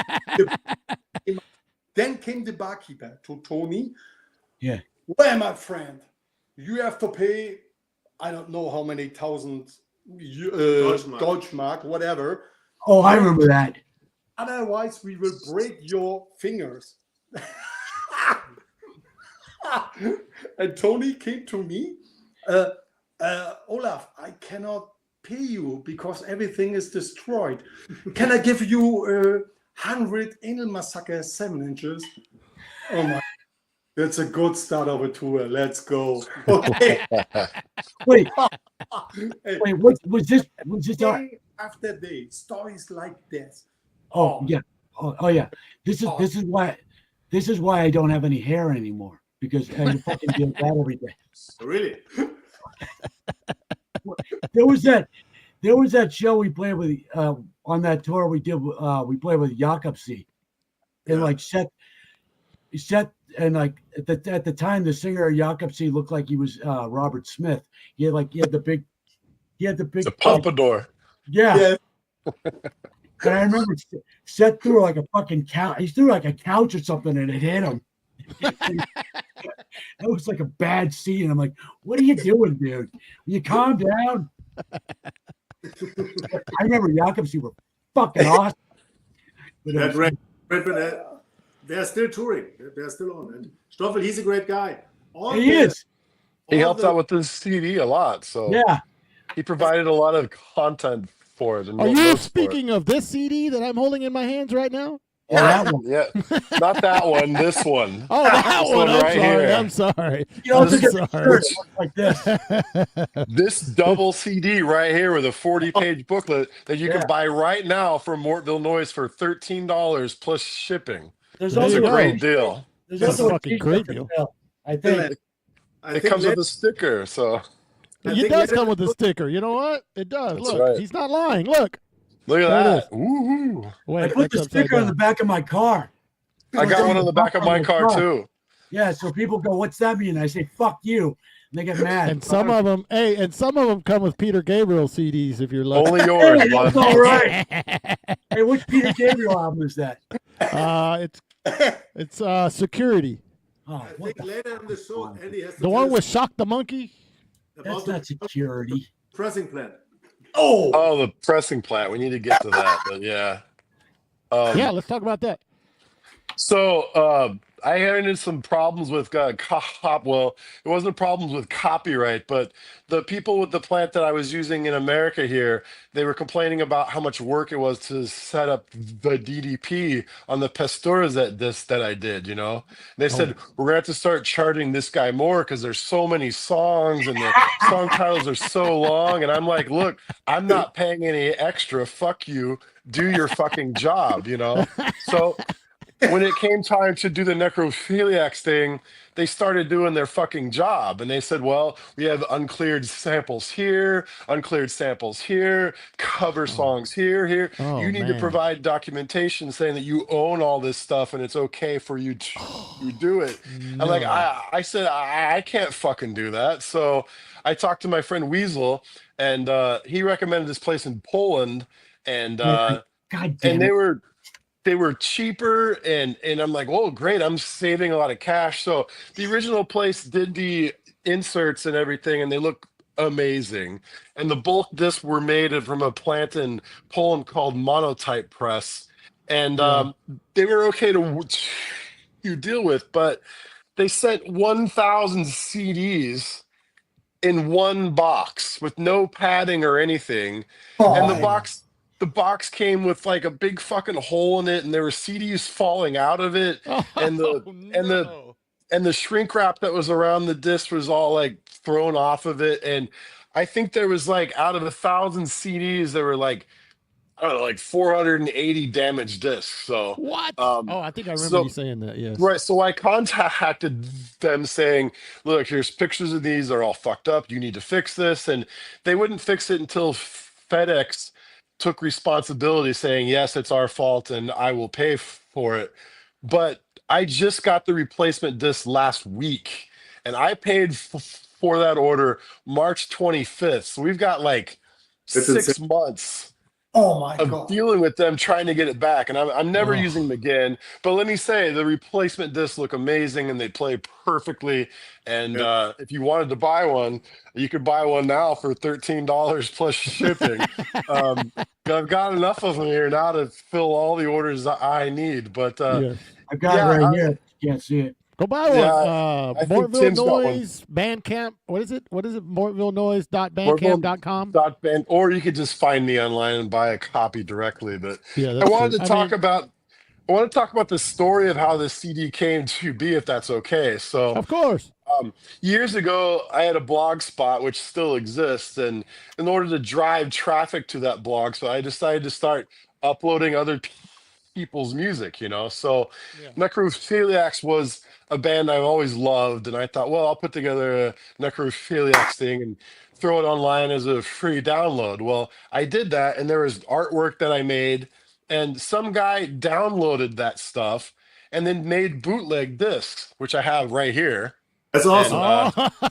then came the barkeeper to Tony. Yeah. Well, my friend, you have to pay, I don't know how many thousand Deutschmark, whatever. Oh, I remember that. Otherwise, we will break your fingers. And Tony came to me, Olaf, I cannot pay you because everything is destroyed. Can I give you 100 Anal Massacre 7 inches? Oh my, that's a good start of a tour. Let's go. Okay. Wait, was this Day after day, stories like this. Oh yeah. Oh yeah. This is why I don't have any hair anymore, because I fucking deal with that every day. Really? There was that show we played with on that tour we did. We played with Jakobsi, and like set, and like at the time the singer of Jakobsi looked like he was Robert Smith. He had the big The pompadour. Yeah. And I remember Seth threw like a fucking couch. He threw like a couch or something, and it hit him. That was like a bad scene. I'm like, "What are you doing, dude? Will you calm down?" I remember Jakobsi were fucking awesome. They're still touring. They're still on. And Stoffel, he's a great guy. He is. He helped out with this CD a lot, so yeah, he provided a lot of content for it. And Are you speaking of this CD that I'm holding in my hands right now? Oh, that one. Yeah, not that one. This one. Oh, that This one. I'm right sorry. here. I'm sorry. You know, I'm it's sorry. like this. This double CD right here with a 40-page booklet that you can buy right now from Mortville Noise for $13 plus shipping. There's That's also a great deal. There's That's also a fucking great deal. I think. It comes with a sticker, so It does come with a sticker. You know what? It does. That's Look, right. He's not lying. Look. Look at There it that. Woohoo. Wait, I put the that's upside sticker on down. the back of my car. I got one on the back of my car too. Yeah, so people go, "What's that mean?" I say, "Fuck you," and they get mad. And some of them, come with Peter Gabriel CDs if you're lucky. Only yours, Hey, that's bud. all right. Hey, which Peter Gabriel album is that? It's Security. Oh, I what think later in the show, Andy has to The tell one us with Shock the Monkey. That's about not the Security. pressing plant. Oh, the pressing plant. We need to get to that, but yeah. Yeah, let's talk about that. So I ran into some problems with well, it wasn't problems with copyright, but the people with the plant that I was using in America here, they were complaining about how much work it was to set up the DDP on the Pasturas that I did, you know? They said, we're going to have to start charging this guy more because there's so many songs and the song titles are so long. And I'm like, look, I'm not paying any extra. Fuck you. Do your fucking job, you know? So when it came time to do the NECROPHILIACS thing, they started doing their fucking job. And they said, well, we have uncleared samples here, cover songs here. Oh, You need to man. provide documentation saying that you own all this stuff and it's okay for you to do it. And like, I said, I can't fucking do that. So I talked to my friend Weasel, and he recommended this place in Poland. And God damn and it. they were cheaper, and I'm like, oh great, I'm saving a lot of cash. So the original place did the inserts and everything, and they look amazing. And the bulk discs were made from a plant in Poland called Monotype Press, and they were okay to deal with, but they sent 1,000 CDs in one box with no padding or anything. And Oh, the box came with like a big fucking hole in it, and there were CDs falling out of it, and Oh and the no! the shrink wrap that was around the disc was all like thrown off of it. And I think there was like out of 1,000 CDs, there were like, I don't know, like 480 damaged discs. So, What? um, Oh, I think I remember you so saying that. Yes. right. So I contacted them saying, look, here's pictures of these. They're all fucked up. You need to fix this. And they wouldn't fix it until FedEx took responsibility, saying, yes, it's our fault and I will pay for it. But I just got the replacement disc last week, and I paid for that order March 25th. So we've got like That's insane. 6 months oh my of God. dealing with them trying to get it back, and I'm never Oh, using them again. But let me say, the replacement discs look amazing and they play perfectly. And Yeah. if you wanted to buy one, you could buy one now for $13 plus shipping. I've got enough of them here now to fill all the orders I need. But yes. I've got yeah, it right here. You can't see it. Go buy yeah, one. I think Mortville Tim's got one. Noise Bandcamp. What is it? Mortvillenoise.bandcamp.com. Band, or you could just find me online and buy a copy directly. But Yeah, I that's wanted true. to I talk mean, about I want to talk about the story of how this CD came to be, if that's okay. So, of course. years ago, I had a blog spot which still exists, and in order to drive traffic to that blog spot, I decided to start uploading other people's music. So Yeah. Necrophiliacs was a band I've always loved, and I thought, well, I'll put together a Necrophiliacs thing and throw it online as a free download. Well, I did that, and there was artwork that I made, and some guy downloaded that stuff and then made bootleg discs, which I have right here. That's And awesome. Oh,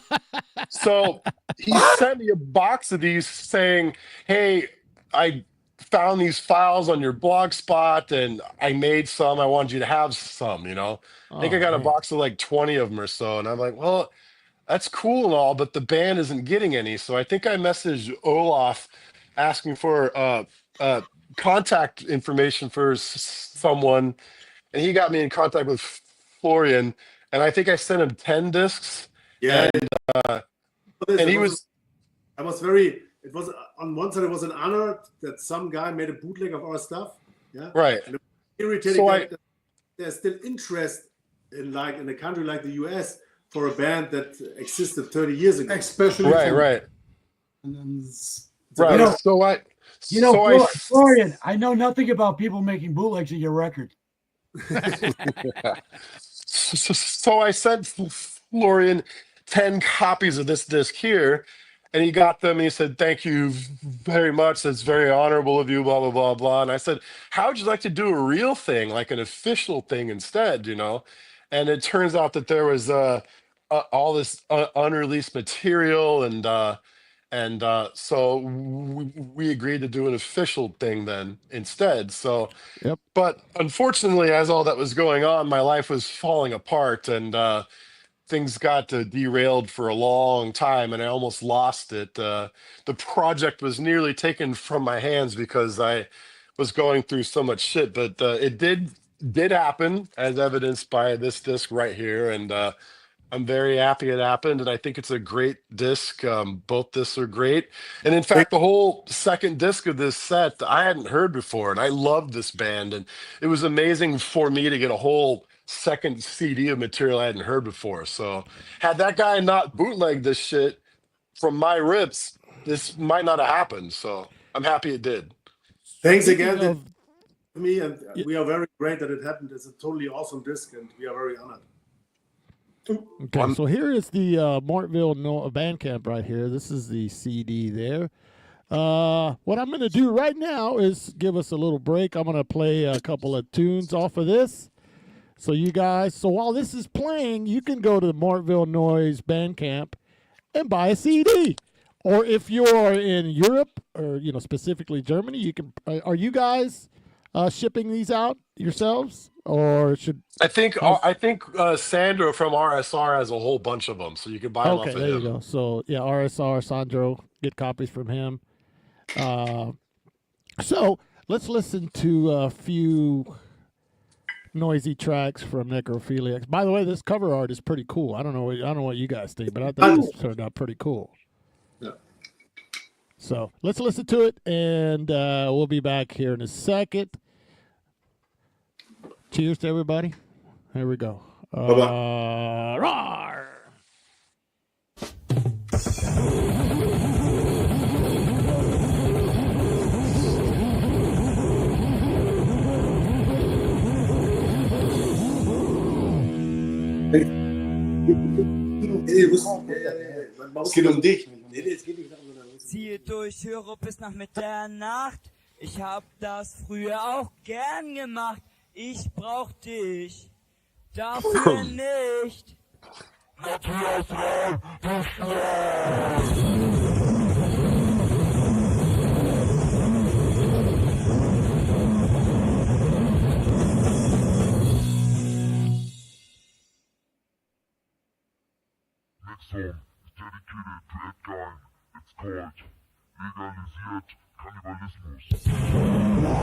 so he sent me a box of these saying, hey, I found these files on your blog spot and I made some. I wanted you to have some. I think I oh got a man. box of like 20 of them or so. And I'm like, well, that's cool and all, but the band isn't getting any. So I think I messaged Olaf asking for contact information for someone. And he got me in contact with Florian. And I think I sent him 10 discs. Yeah. And It he was it was on one side, it was an honor that some guy made a bootleg of our stuff. Yeah. right. And it was irritating So that there's still interest in a country like the US for a band that existed 30 years ago. Especially right. And it's Right. You know- So I You know, so I Florian, I know nothing about people making bootlegs of your record. so I sent Florian 10 copies of this disc here, and he got them and he said, thank you very much. That's very honorable of you, blah, blah, blah, blah. And I said, how would you like to do a real thing, like an official thing instead, And it turns out that there was all this unreleased material, and so we agreed to do an official thing then instead. So, Yep. but unfortunately, as all that was going on, my life was falling apart, and things got derailed for a long time, and I almost lost it. The project was nearly taken from my hands because I was going through so much shit. But it did happen, as evidenced by this disc right here, and I'm very happy it happened, and I think it's a great disc. Both discs are great, and in fact, the whole second disc of this set I hadn't heard before, and I loved this band, and it was amazing for me to get a whole second CD of material I hadn't heard before. So, had that guy not bootlegged this shit from my rips, this might not have happened. So, I'm happy it did. Thanks Speaking again of- to me, and we are very great that it happened. It's a totally awesome disc, and we are very honored. Okay, so here is the Mortville Bandcamp right here. This is the CD there. What I'm going to do right now is give us a little break. I'm going to play a couple of tunes off of this. So you guys, so while this is playing, you can go to the Mortville Noise Bandcamp and buy a CD. Or if you're in Europe or, specifically Germany, you can. Are you guys shipping these out yourselves, or should? I think Sandro from RSR has a whole bunch of them, so you can buy them off Okay, of there you him. go. So yeah, RSR Sandro, get copies from him. So let's listen to a few noisy tracks from NECROPHILIACS. By the way, this cover art is pretty cool. I don't know what you guys think, but I thought this turned out pretty cool. Yeah. So let's listen to it, and we'll be back here in a second. Cheers to everybody. Here we go. Roar! Es geht um dich. Ziehe durch, höre bis nach Mitternacht. Ich hab das früher auch gern gemacht. Ich brauch dich, dafür nicht. Next song is dedicated to that guy. It's called Legalisiert Kannibalismus.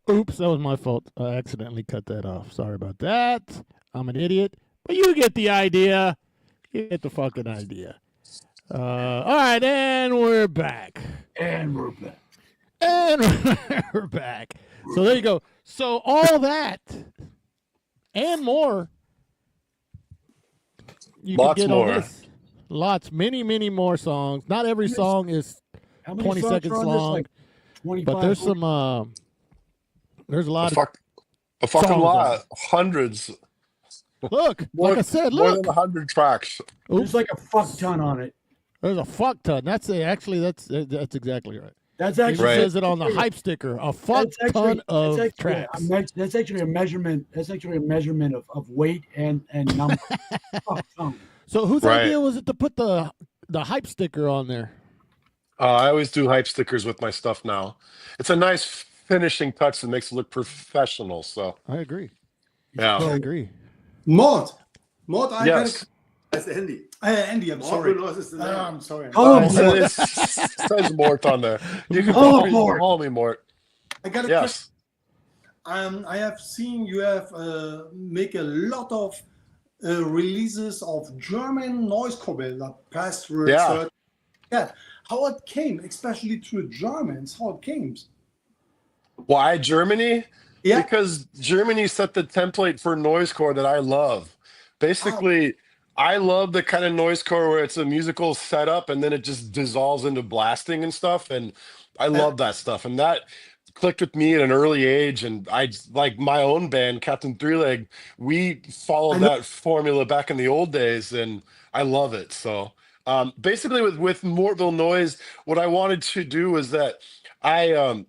Oops, that was my fault. I accidentally cut that off. Sorry about that. I'm an idiot, but you get the idea. You get the fucking idea. All right, and we're back. And we're back. And we're back. So there you go. So all that and more. You Lots can get more. on this. Lots, many more songs. Not every song is How many 20 songs seconds are on this? long, Like 25. but there's some. There's a lot A fucking songs lot. on it. Hundreds. Look, like I said, More look. than 100 tracks. There's like a fuck ton on it. There's a fuck ton. That's it. Actually, that's exactly right. That's It actually Right. says it on the hype sticker. A fuck That's ton of that's actually tracks. that's actually a measurement. That's actually a measurement of weight and number. Fuck ton. So whose Right. idea was it to put the hype sticker on there? I always do hype stickers with my stuff now. It's a nice finishing touch that makes it look professional. So, I agree. yeah. I agree. Mort, I Yes. That's Andy. Andy, I'm sorry. Mortville Noise is the name. I'm sorry. Call him It Mort. says Mort on there. You can Oh, Mort. call me Mort. I got a question. Yes. I have seen you have make a lot of releases of German noise cover the past Yeah. Yeah, how it came, especially to the Germans, how it came. Why Germany? Yeah. Because Germany set the template for noisecore that I love. Basically, I love the kind of noisecore where it's a musical setup and then it just dissolves into blasting and stuff. And I love that stuff. And that clicked with me at an early age. And I like my own band, Captain Three Leg. We followed that formula back in the old days, and I love it. So basically, with Mortville Noise, what I wanted to do was that I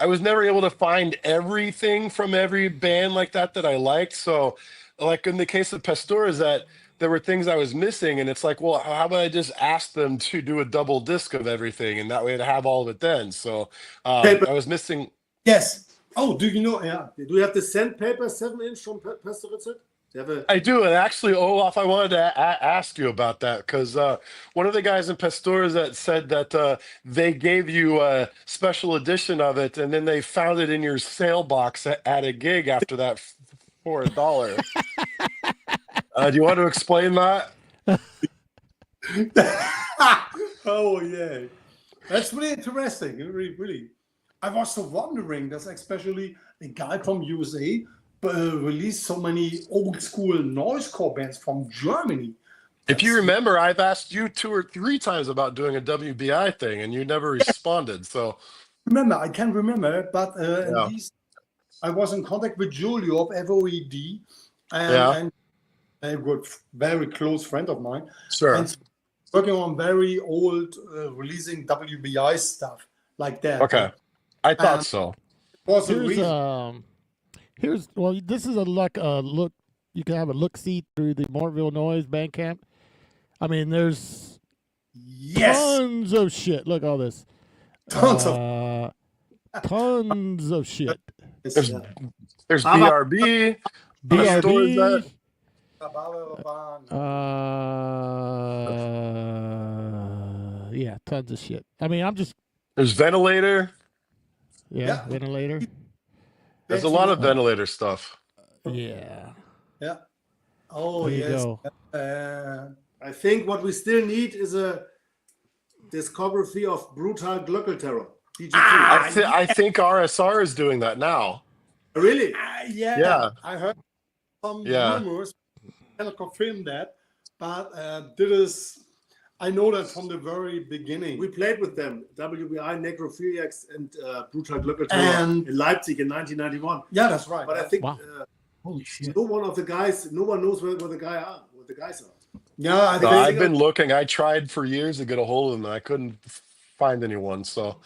was never able to find everything from every band like that I liked. So, like in the case of Pastor, is that there were things I was missing, and it's like, well, how about I just ask them to do a double disc of everything, and that way I'd have all of it then. So I was missing. Yes. Oh, do you know? Yeah. Do you have the sandpaper 7-inch from Pastorizet? I do, and actually, Olaf, I wanted to ask you about that because one of the guys in Pastores that said that they gave you a special edition of it, and then they found it in your sale box at a gig after that for $1. Do you want to explain that? Oh yeah, that's really interesting. Really, really. I was so wondering that especially a guy from USA released so many old school noisecore bands from Germany. If you remember, I've asked you 2 or 3 times about doing a WBI thing, and you never responded. So Remember, I can remember, but yeah, I was in contact with Julio of FOED, yeah, and a good, very close friend of mine, sure. and working on very old releasing WBI stuff like that. Okay, I thought so. Was a Here's reason. well, this is a look. You can have a look see through the Mortville Noise Bandcamp. I mean, there's Yes, tons of shit. Look all this. tons of. Tons of shit. There's BRB, BRB. Uh, Yeah, tons of shit. I mean, I'm just there's Ventilator. yeah. Ventilator. There's a lot of Ventilator stuff. Yeah. Yeah. Oh There you yes. go. I think what we still need is a discography of Brutal Glockel Terror. DGT. I think RSR is doing that now. Really? Yeah. Yeah. I heard some Yeah. rumors. I cannot confirm that, but I know that from the very beginning. We played with them, WBI, NECROPHILIACS, and Brutal Glockel Terror And- in Leipzig in 1991. Yeah, that's right. But I think Wow. Holy shit. no one knows where the guys are. Yeah, I So think, I've been looking. I tried for years to get a hold of them, and I couldn't find anyone. So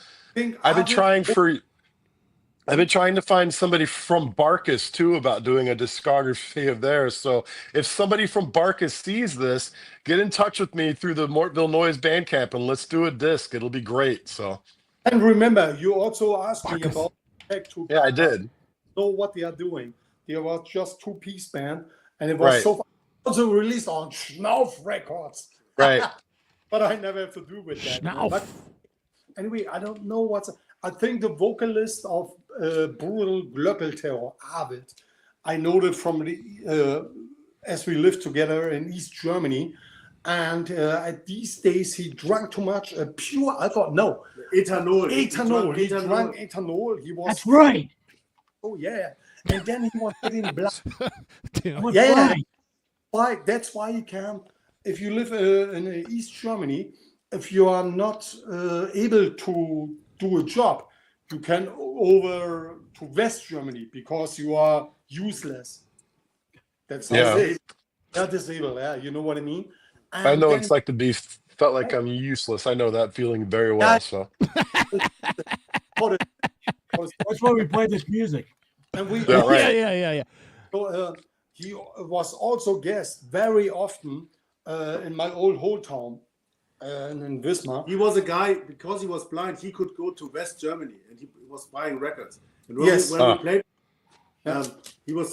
I've been trying to find somebody from Barkus too about doing a discography of theirs. So if somebody from Barkus sees this, get in touch with me through the Mortville Noise Bandcamp and let's do a disc. It'll be great. So And remember, you also asked me about Tech Two. yeah, I did. Know what they are doing. They were just 2-piece band, and it was Right. so also released on Schnoff Records. Right. But I never have to do with that. Schnoff. But anyway, I don't know what's. I think the vocalist of Brutal Glockel Terror, Arvid, I know that from the as we lived together in East Germany, and at these days he drank too much pure alcohol. No, Ethanol. He drank ethanol. He was. That's right. Oh yeah, and then he was getting blood. Damn. What's Yeah. right? Why? That's why you can. If you live in East Germany, if you are not able to do a job, you can over to West Germany because you are useless. That's Yeah. disabled. Yeah, disabled. Yeah, you know what I mean. I And know then- it's like to be felt like I'm useless. I know that feeling very well. So That's why we play this music. and we Yeah, right. Yeah. So, he was also guest very often in my old whole town in Wismar. He was a guy, because he was blind, he could go to West Germany and he was buying records. And when, Yes. when we played, he was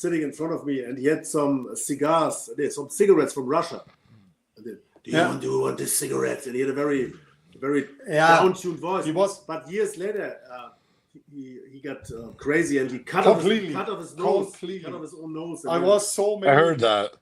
sitting in front of me and he had some some cigarettes from Russia. And then, do you want this cigarette? And he had a very down-tuned voice. He was- But years later, he got crazy and he cut Completely. off his nose. Completely. Cut off his own nose. I was so many I heard that.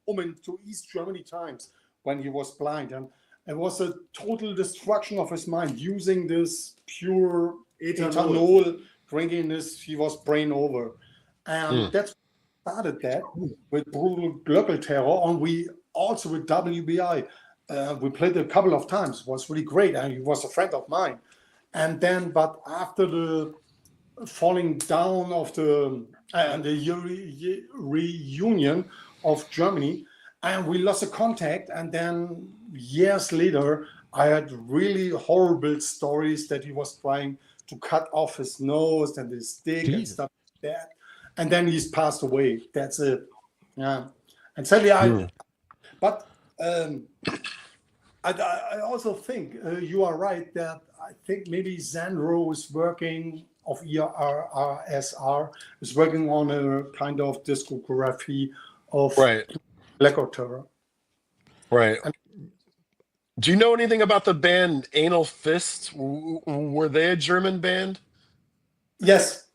moments to East Germany times when he was blind, and it was a total destruction of his mind using this pure ethanol, drinking this. He was brain over, and that's what started that with Brutal Glockel Terror, and we also with WBI. We played a couple of times. It was really great, and he was a friend of mine. And then, but after the falling down of the reunion of Germany, and we lost the contact. And then years later, I had really horrible stories that he was trying to cut off his nose and his stick and Jesus. stuff like that. And then he's passed away. That's it. Yeah. And sadly, but I also think you are right that I think maybe Zandro is working of ERRSR is working on a kind of discography of Black Terror. Right. Do you know anything about the band Anal Fist? Were they a German band? Yes.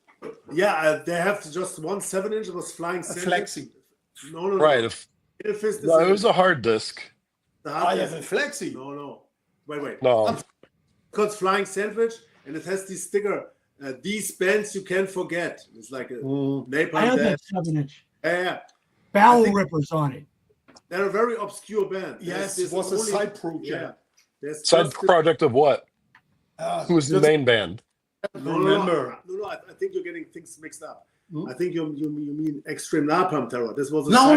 Yeah, they have just one 7-inch. It was Flying Sandwich. Flexi. No. Right. Anal Fist is No, it was a hard disc. I have a Flexi. No. Wait. No. It's called Flying Sandwich, and it has this sticker. These bands you can't forget. It's like a Napalm. I have Death. that 7-inch. Yeah. Bowel Rippers on it. They're a very obscure band. Yes, it was a side project. Yeah. Side project of what? Who was the main band? Remember? No. I think you're getting things mixed up. I think you mean Extreme Napalm Terror. This was a no.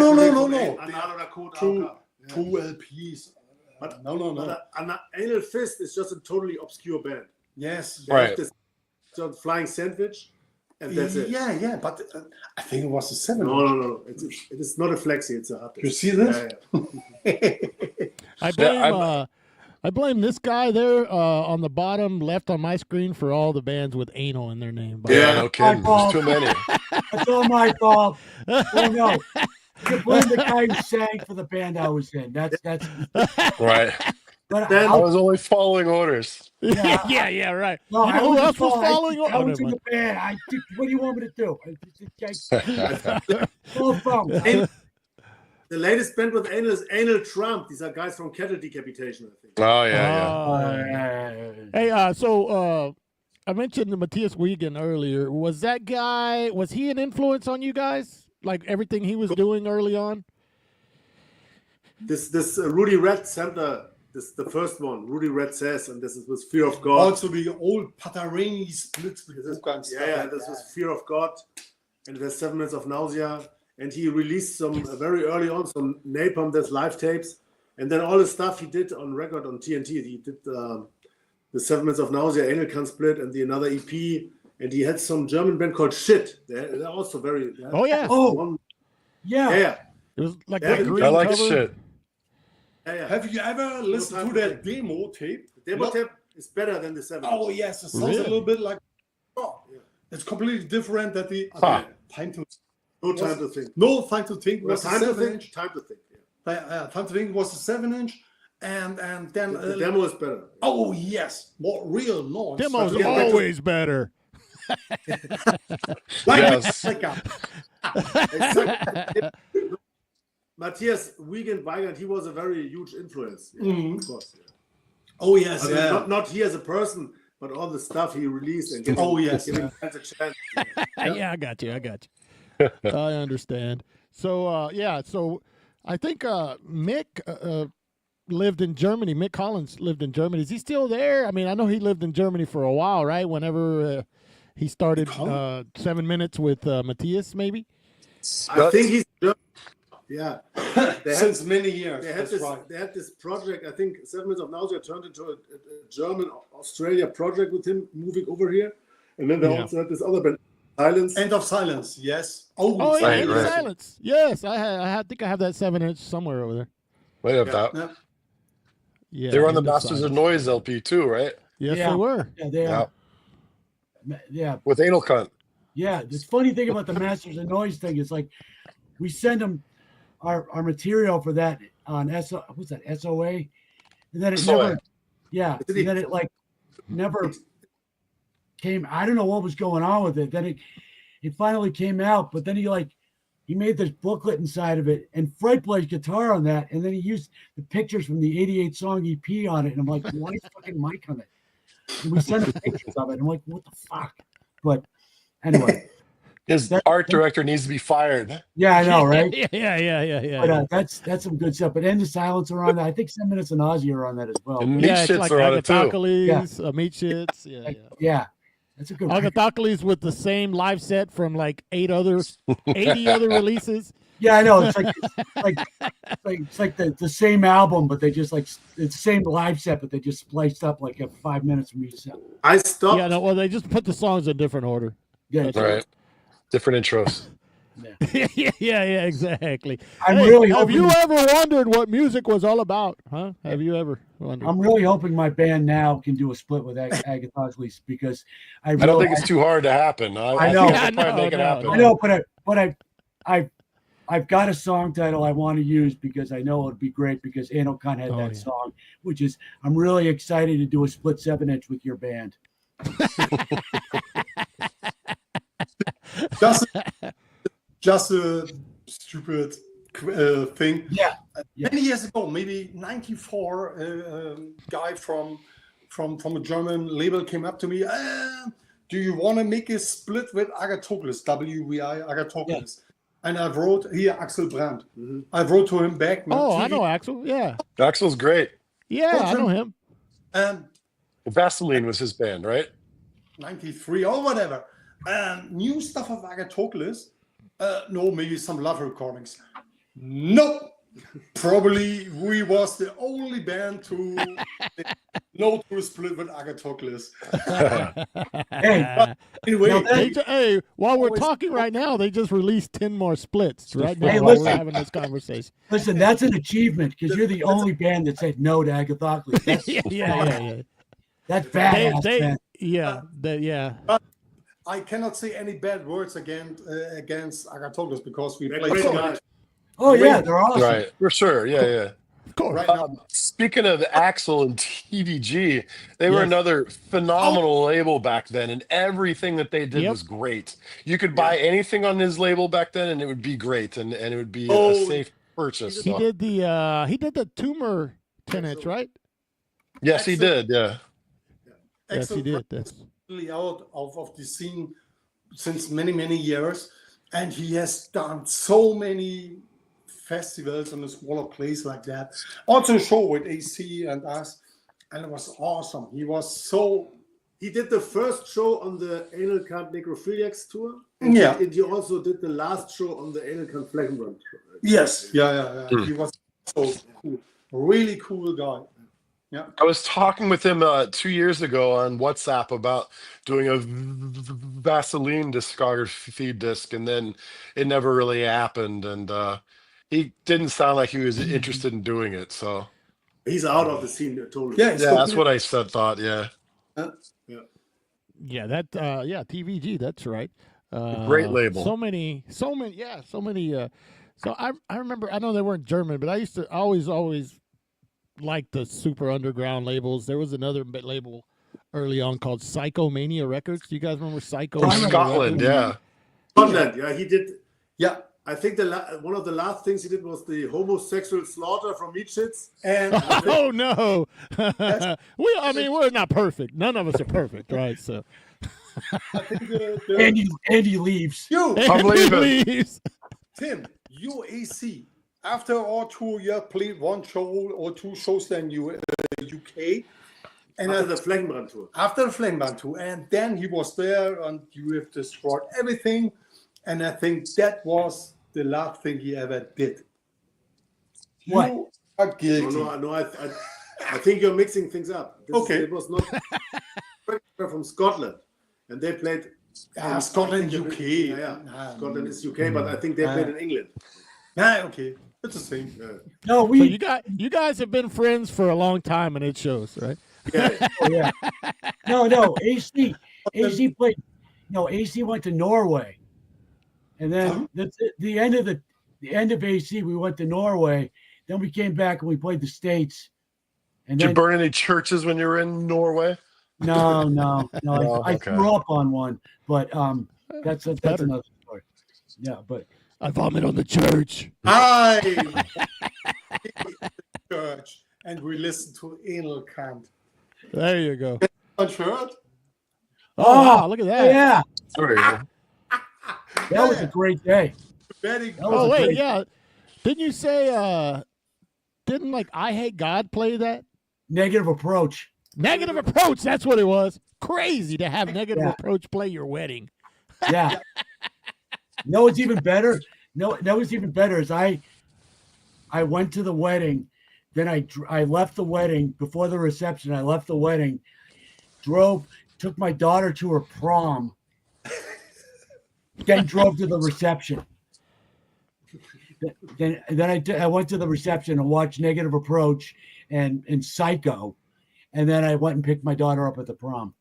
Two LPs. But no. Anal Fist is just a totally obscure band. Yes. They have this Flying Sandwich, and that's it. Yeah, but I think it was a 7. No. It is not a Flexi. It's a hard disc. You see this? Yeah. I blame this guy there on the bottom left on my screen for all the bands with anal in their name. Yeah, no kidding. There's too many. That's all my fault. Oh no. You blame the guy who sang for the band I was in. That's right. But I was only following orders. Yeah, right. No, you know who else was following I was orders? in the band. What do you want me to do? The latest band with anal is Anal Trump. These are guys from Cattle Decapitation, I think. Oh yeah. Hey, so I mentioned the Matthias Wiegand earlier. Was that guy? Was he an influence on you guys? Like everything he was doing early on? This Rudy Red sampler. This is the first one. Rudy Red says, and this is with Fear of God. Also the old Patarini splits with this kind of stuff. Yeah, this was Fear of God, and it has 7 Minutes of Nausea. And he released some very early on some Napalm Death live tapes, and then all the stuff he did on record on TNT. He did the 7 Minutes of Nausea, Anal Can Split, and the another EP. And he had some German band called Shit. They're also very. Yeah. It was like Yeah, that green I like cover. Yeah. Have you ever listened to that demo tape? The demo tape is better than the 7. Oh yes, it sounds a little bit like. It's completely different. That the time to. No time to think. No time to think was time a to 7-inch. think. Time to think. Time to think was a 7-inch, and then The demo is better. oh yes, more real noise. Demo's But- always better. Yes. Matthias Wiegand, he was a very huge influence. Of course. Oh yes, I mean, not he as a person, but all the stuff he released and giving fans a chance. Yeah, I got you. I understand. So, so I think Mick lived in Germany. Mick Collins lived in Germany. Is he still there? I mean, I know he lived in Germany for a while, right? Whenever he started 7 Minutes with Matthias, maybe? I think he's German. Yeah. Since many years. They had this project. I think 7 Minutes of Nausea turned into a German-Australia project with him moving over here. And then they also had this other band, Silence. End of Silence, yes. Oh, yeah, Right, End of right. Silence. Yes, I think I have that 7-inch somewhere over there. Wait up that. Yeah. Yeah, They were on the End of Masters of Silence. Noise LP too, right? Yes, they were. Yeah, they are. Yeah. With Anal Cunt. Yeah, the funny thing about the Masters of Noise thing is like we send them our material for that on what's that, SOA? And then it never and then it like never came. I don't know what was going on with it. Then it finally came out, but then he made this booklet inside of it, and Fred plays guitar on that, and then he used the pictures from the 88 song EP on it, and I'm like, why is fucking Mike on it? And we sent him pictures of it, and I'm like, what the fuck? But anyway. His art director needs to be fired. Yeah, I know, right? Yeah. But that's some good stuff. But End of Silence are on that. I think 7 Minutes of Nausea are on that as well. And Meat it's Shits like are on it too. Agathopolis, Meat Shits. Yeah. That's a good one. Agathopolis with the same live set from like 80 other releases. Yeah, I know. It's like the same album, but they just it's the same live set, but they just spliced up like 5 minutes from each set. I stopped. Yeah, no, well, they just put the songs in different order. Yeah, Right. Different intros. yeah, exactly. I'm Hey, really have hoping. you ever wondered what music was all about? Huh? Have you ever wondered? I'm really hoping my band now can do a split with Aarrghhhh because I I don't really. think it's too hard to happen. I I know. think I could probably make it happen. I know, I've got a song title I want to use because I know it would be great because Cunt had that song, which is I'm really excited to do a split 7-inch with your band. Just a stupid thing. Yeah. Many years ago, maybe 94, a guy from a German label came up to me. Do you want to make a split with Aarrghhhh, WBI Aarrghhhh? Yeah. And I wrote here Axel Brandt. Mm-hmm. I wrote to him back. I know Axel. Yeah, Axel's great. Yeah, I know him. Vaseline was his band, right? 93 or whatever. New stuff of Aarrghhhh. No, maybe some live recordings. No, probably we was the only band to no to split with Aarrghhhh. Anyway, while we're talking right now, they just released 10 more splits right now. Listen, we're having this conversation. Listen, that's an achievement because you're the only band that said no to Aarrghhhh. Yeah. That's badass. Yeah. I cannot say any bad words against Aarrghhhh because we played great so guys. much. Oh yeah, they're awesome. Right, for sure. Yeah. Of course. Right now. Speaking of Axel and TVG, they were another phenomenal label back then, and everything that they did was great. You could buy anything on his label back then, and it would be great, and it would be a safe purchase. He did the tumor 10-inch, right? Yes, he did. Yeah. Yes, he did. That's really out of the scene since many years, and he has done so many festivals in a smaller place like that. Also a show with AC and us, and it was awesome. He did the first show on the Anal Cunt NECROPHILIACS tour. And he also did the last show on the Anal Cunt Fleckenbrand tour. Yes. Yeah. He was so cool. Really cool guy. Yeah. I was talking with him 2 years ago on WhatsApp about doing a Vaseline discography disc, and then it never really happened. And he didn't sound like he was interested in doing it. So he's out of the scene totally. Yeah, that's what I thought. Yeah. Yeah, TVG, that's right. Great label. So many. So I remember, I know they weren't German, but I used to always like the super underground labels. There was another label early on called Psychomania Records. Do you guys remember Psycho? From Scotland, Scotland, he did. Yeah, I think one of the last things he did was the homosexual slaughter from Meatshits. And oh no, we're not perfect. None of us are perfect, right? So, I think Andy leaves. I'm leaving. Tim, UAC. After our tour, you played one show or two shows in UK. And after the Fleckenbrand tour. After the Fleckenbrand tour. And then he was there and you have destroyed everything. And I think that was the last thing he ever did. What? You are guilty. No, I think you're mixing things up. It was not from Scotland. And they played... Scotland, UK. Yeah. Scotland is UK, but I think they played in England. Okay. It's the same. No, so you guys have been friends for a long time, and it shows, right? Yeah. No. AC played. No, AC went to Norway, and then the end of AC, we went to Norway. Then we came back and we played the States. And Did you burn any churches when you were in Norway? No. Oh, I okay. threw up on one, but that's another story. Yeah, but. I vomit on the church. Church, and we listen to Anal Cunt. There you go. On shirt? Oh, wow, look at that. Yeah. There you go. That was a great day. Oh, wait, yeah. Didn't you say, didn't like I Hate God play that? Negative Approach. Negative Approach, that's what it was. Crazy to have Negative Approach play your wedding. Yeah. No, it's even better. No, that was even better. Is I went to the wedding, then I left the wedding before the reception. I left the wedding, took my daughter to her prom, then drove to the reception. then I went to the reception and watched Negative Approach and Psycho, and then I went and picked my daughter up at the prom.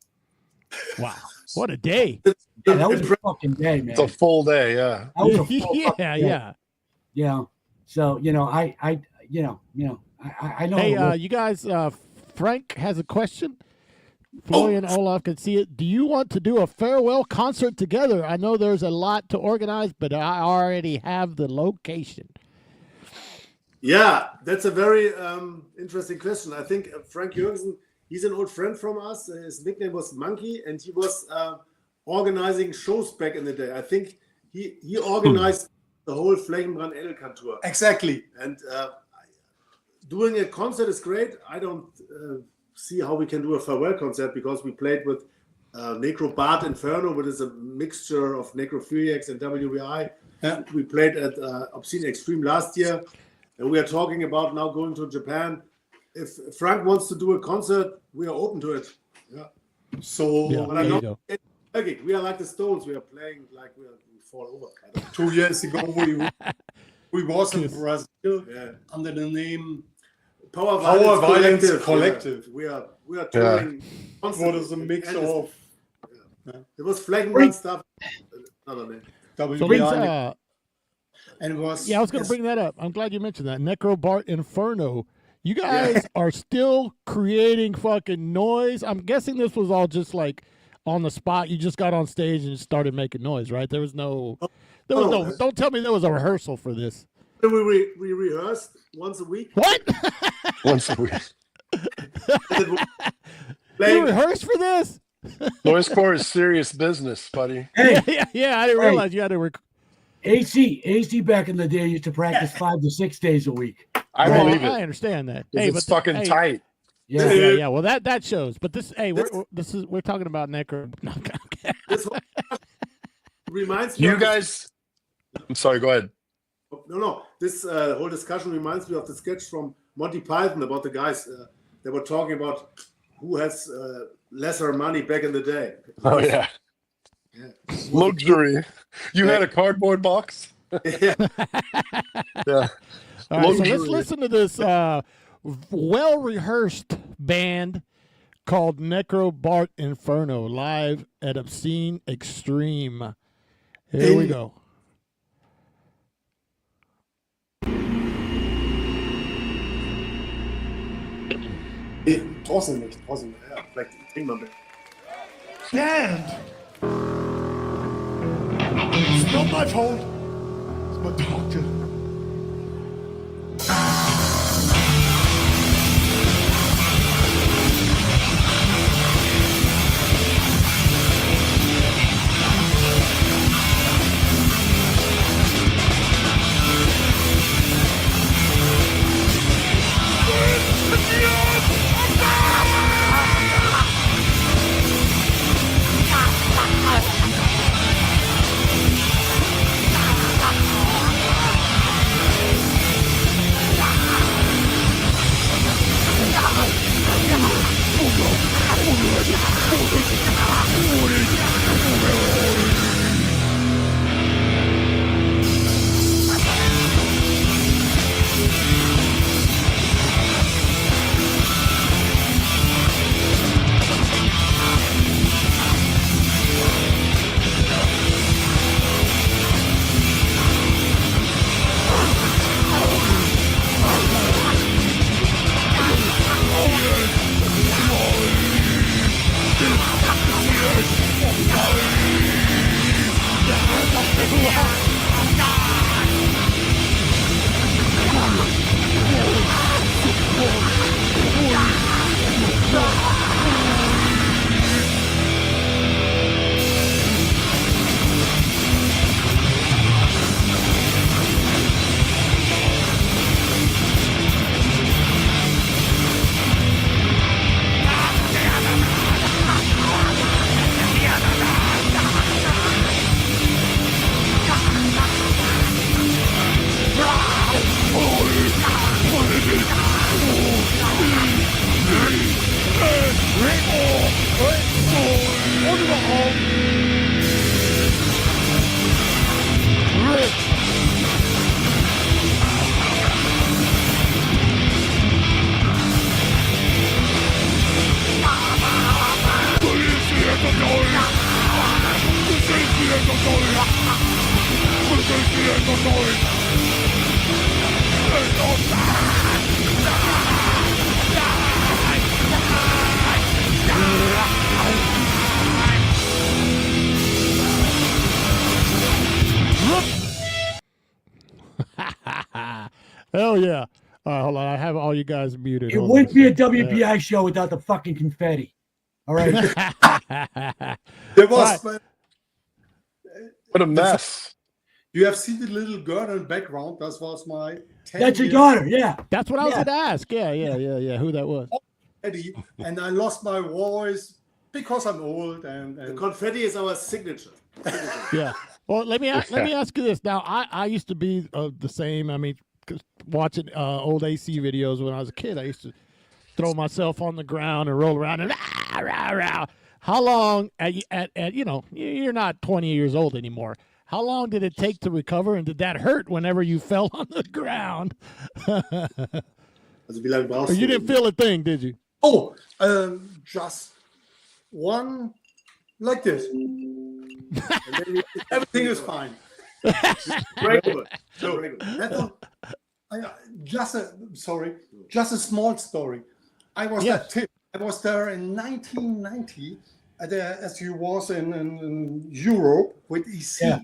Wow, what a day! Yeah, that was a fucking day, man. It's a full day, yeah. That was a full fucking day. Yeah. Yeah. So I know. Hey, you guys, Frank has a question. Florian, Olaf can see it. Do you want to do a farewell concert together? I know there's a lot to organize, but I already have the location. Yeah, that's a very interesting question. I think Frank Jürgensen, he's an old friend from us. His nickname was Monkey, and he was organizing shows back in the day. I think he organized the whole Flächenbrand Edelkant tour. Exactly. And doing a concert is great. I don't see how we can do a farewell concert because we played with NECROPHILIACS Inferno, which is a mixture of NECROPHILIACS and WBI. Yeah. We played at Obscene Extreme last year, and we are talking about now going to Japan. If Frank wants to do a concert, we are open to it. Yeah. So Yeah, But there I'm you not go. okay. We are like the Stones. We are playing like we fall over. I don't 2 years ago, we was in Brazil Yeah. under the name Power Violence Violence Collective. Yeah. We are touring. What is a mix And of It was Flächenbrand stuff. Another name. WBI, and it was Yeah, I was going to bring that up. I'm glad you mentioned that. Necrobart Inferno. You guys are still creating fucking noise. I'm guessing this was all just like on the spot. You just got on stage and started making noise, right? There was no. Don't tell me there was a rehearsal for this. We rehearsed once a week. What? Once a week. You Playing, rehearsed for this? Noisecore is serious business, buddy. Hey, Yeah. I didn't realize you had to. AC back in the day used to practice 5 to 6 days a week. I believe it. I understand that. It's fucking tight. Yeah. Well, that shows. But this, we're talking about Necro. No, okay. this reminds me. You of guys. I'm sorry. Go ahead. No. This whole discussion reminds me of the sketch from Monty Python about the guys. They were talking about who has lesser money back in the day. Oh yeah. Luxury. You had a cardboard box. Yeah. Yeah. All right, so let's Luxury. listen to this well-rehearsed band called Necrobart Inferno live at Obscene Extreme. Here we go. Draußen nicht. Ja, vielleicht trinken wir ein bisschen. Stand! It's not my fault. It's my doctor. Hell yeah. All right, hold on. I have all you guys muted. It Hold wouldn't on be a second. WBI show without the fucking confetti. All right. There was. What a mess. You have seen the little girl in the background. That was my 10 That's your years daughter. Yeah. That's what I was going to ask. Yeah. Who that was. Eddie, and I lost my voice because I'm old. And The confetti is our signature. Yeah. Well, let me ask you this. Now, I used to be the same. I mean, 'cause watching old AC videos when I was a kid, I used to throw myself on the ground and roll around and rah, rah, rah. How long at you know, you're not 20 years old anymore. How long did it take to recover, and did that hurt whenever you fell on the ground? Also wie lange brauchst Or du? you didn't feel a thing, did you? oh, just one like this. Everything is fine. Regular. So just a small story. I was I was there in 1990 as you was in Europe with EC,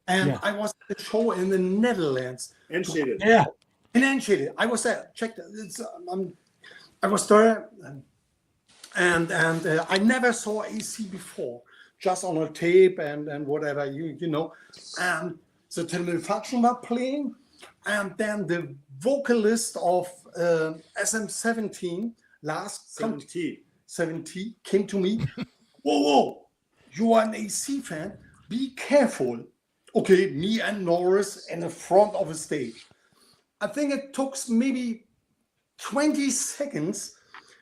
and I was at a show in the Netherlands. Enschede. Yeah. In Enschede, I was there. Check that. I was there, and I never saw AC before, just on a tape and whatever you know. And the telefunction was playing, and then the vocalist of SM17, last 70 came to me. Whoa, you are an AC fan? Be careful. Okay, me and Norris in the front of the stage. I think it took maybe 20 seconds.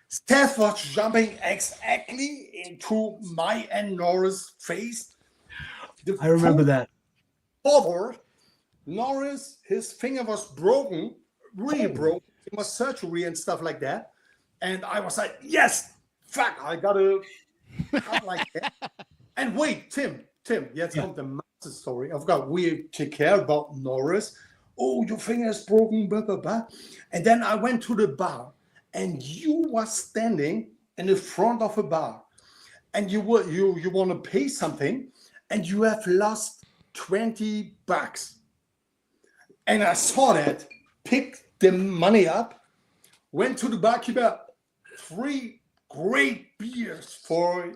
Steph was jumping exactly into my and Norris' face. I remember that. Forward, Norris, his finger was broken, really broken. It was surgery and stuff like that. And I was like, yes, fuck, I gotta cut like that. And wait, Tim, jetzt kommt the master story. I've got we take care about Norris. Oh, your finger is broken, blah, blah, blah. And then I went to the bar, and you were standing in the front of a bar, and you want to pay something, and you have lost $20. And I saw that, picked the money up, went to the barkeeper, 3 great beers for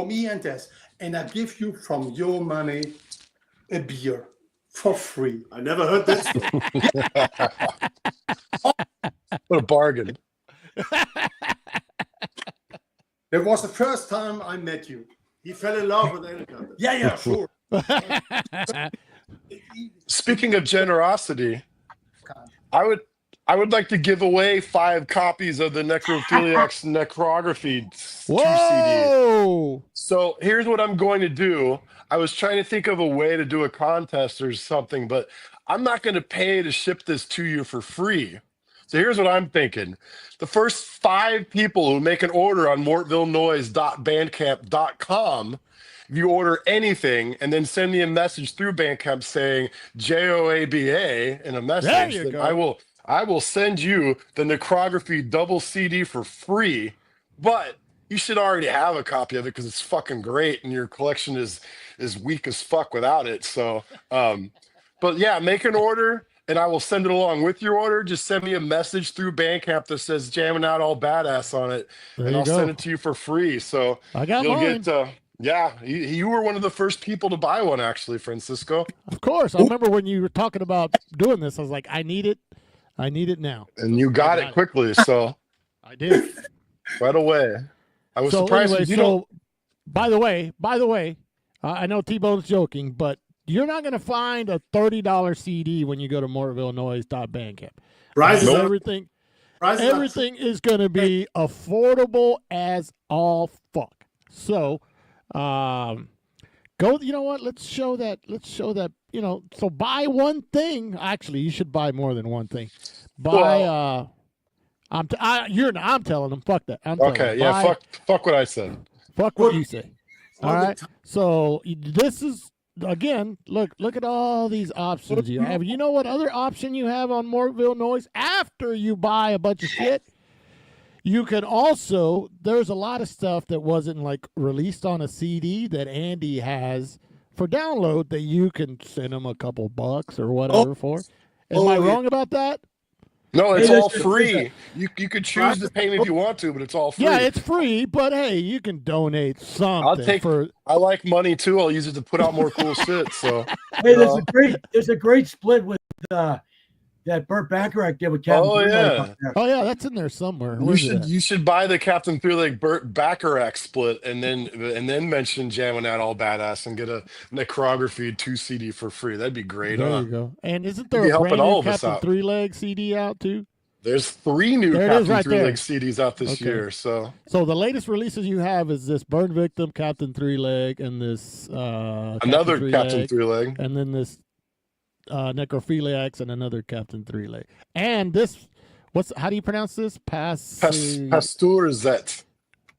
me and Tess, and I give you from your money a beer for free. I never heard that story. What a bargain. That was the first time I met you. He fell in love with Anecdotes. Yeah, sure. Speaking of generosity, I would like to give away 5 copies of the NECROPHILIACS Necrography 2 CD. Whoa! So here's what I'm going to do. I was trying to think of a way to do a contest or something, but I'm not going to pay to ship this to you for free. So here's what I'm thinking. The first 5 people who make an order on mortvillenoise.bandcamp.com, if you order anything and then send me a message through Bandcamp saying JOABA in a message, then I will send you the Necrography double CD for free. But you should already have a copy of it because it's fucking great and your collection is weak as fuck without it. So, but yeah, make an order and I will send it along with your order. Just send me a message through Bandcamp that says Jamming Out All Badass on it, and I'll send it to you for free. So I got you'll mine. get, you were one of the first people to buy one, actually, Francisco. Of course. I remember when you were talking about doing this, I was like, I need it now. And you got it quickly, so I did. right away. I was surprised. Anyway, You by the way, I know T-Bone's joking, but you're not going to find a $30 CD when you go to mortvillenoise.bandcamp. Everything is going to be affordable as all fuck. So, go. You know what? Let's show that. You know. So buy one thing. Actually, you should buy more than one thing. Buy. I'm telling them. Fuck that. okay. Yeah. Fuck what I said. Fuck what you say. All right. So this is again, look at all these options you have. You know what other option you have on Mortville Noise? After you buy a bunch of shit, you can also, there's a lot of stuff that wasn't like released on a CD that Andy has for download that you can send him a couple bucks or whatever for. Am I wrong about that? No, it's all free. You could choose to pay me if you want to, but it's all free. Yeah, it's free, but hey, you can donate something. I like money too. I'll use it to put out more cool shit. So hey, there's a great split with that Burt Bacharach did with Captain. Oh yeah, that's in there somewhere. You should buy the Captain Three-Leg Burt Bacharach split and then mention Jamming Out All Badass and get a Necrography 2 CD for free. That'd be great. There you go. And isn't there a brand new Captain Three-Leg CD out too? There's 3 new Captain Three-Leg CDs out this year. So the latest releases you have is this Burn Victim, Captain Three-Leg, and this another Captain Three-Leg, and then this Necrophiliacs and another Captain Three-Leg. And this, how do you pronounce this? Pasturzet.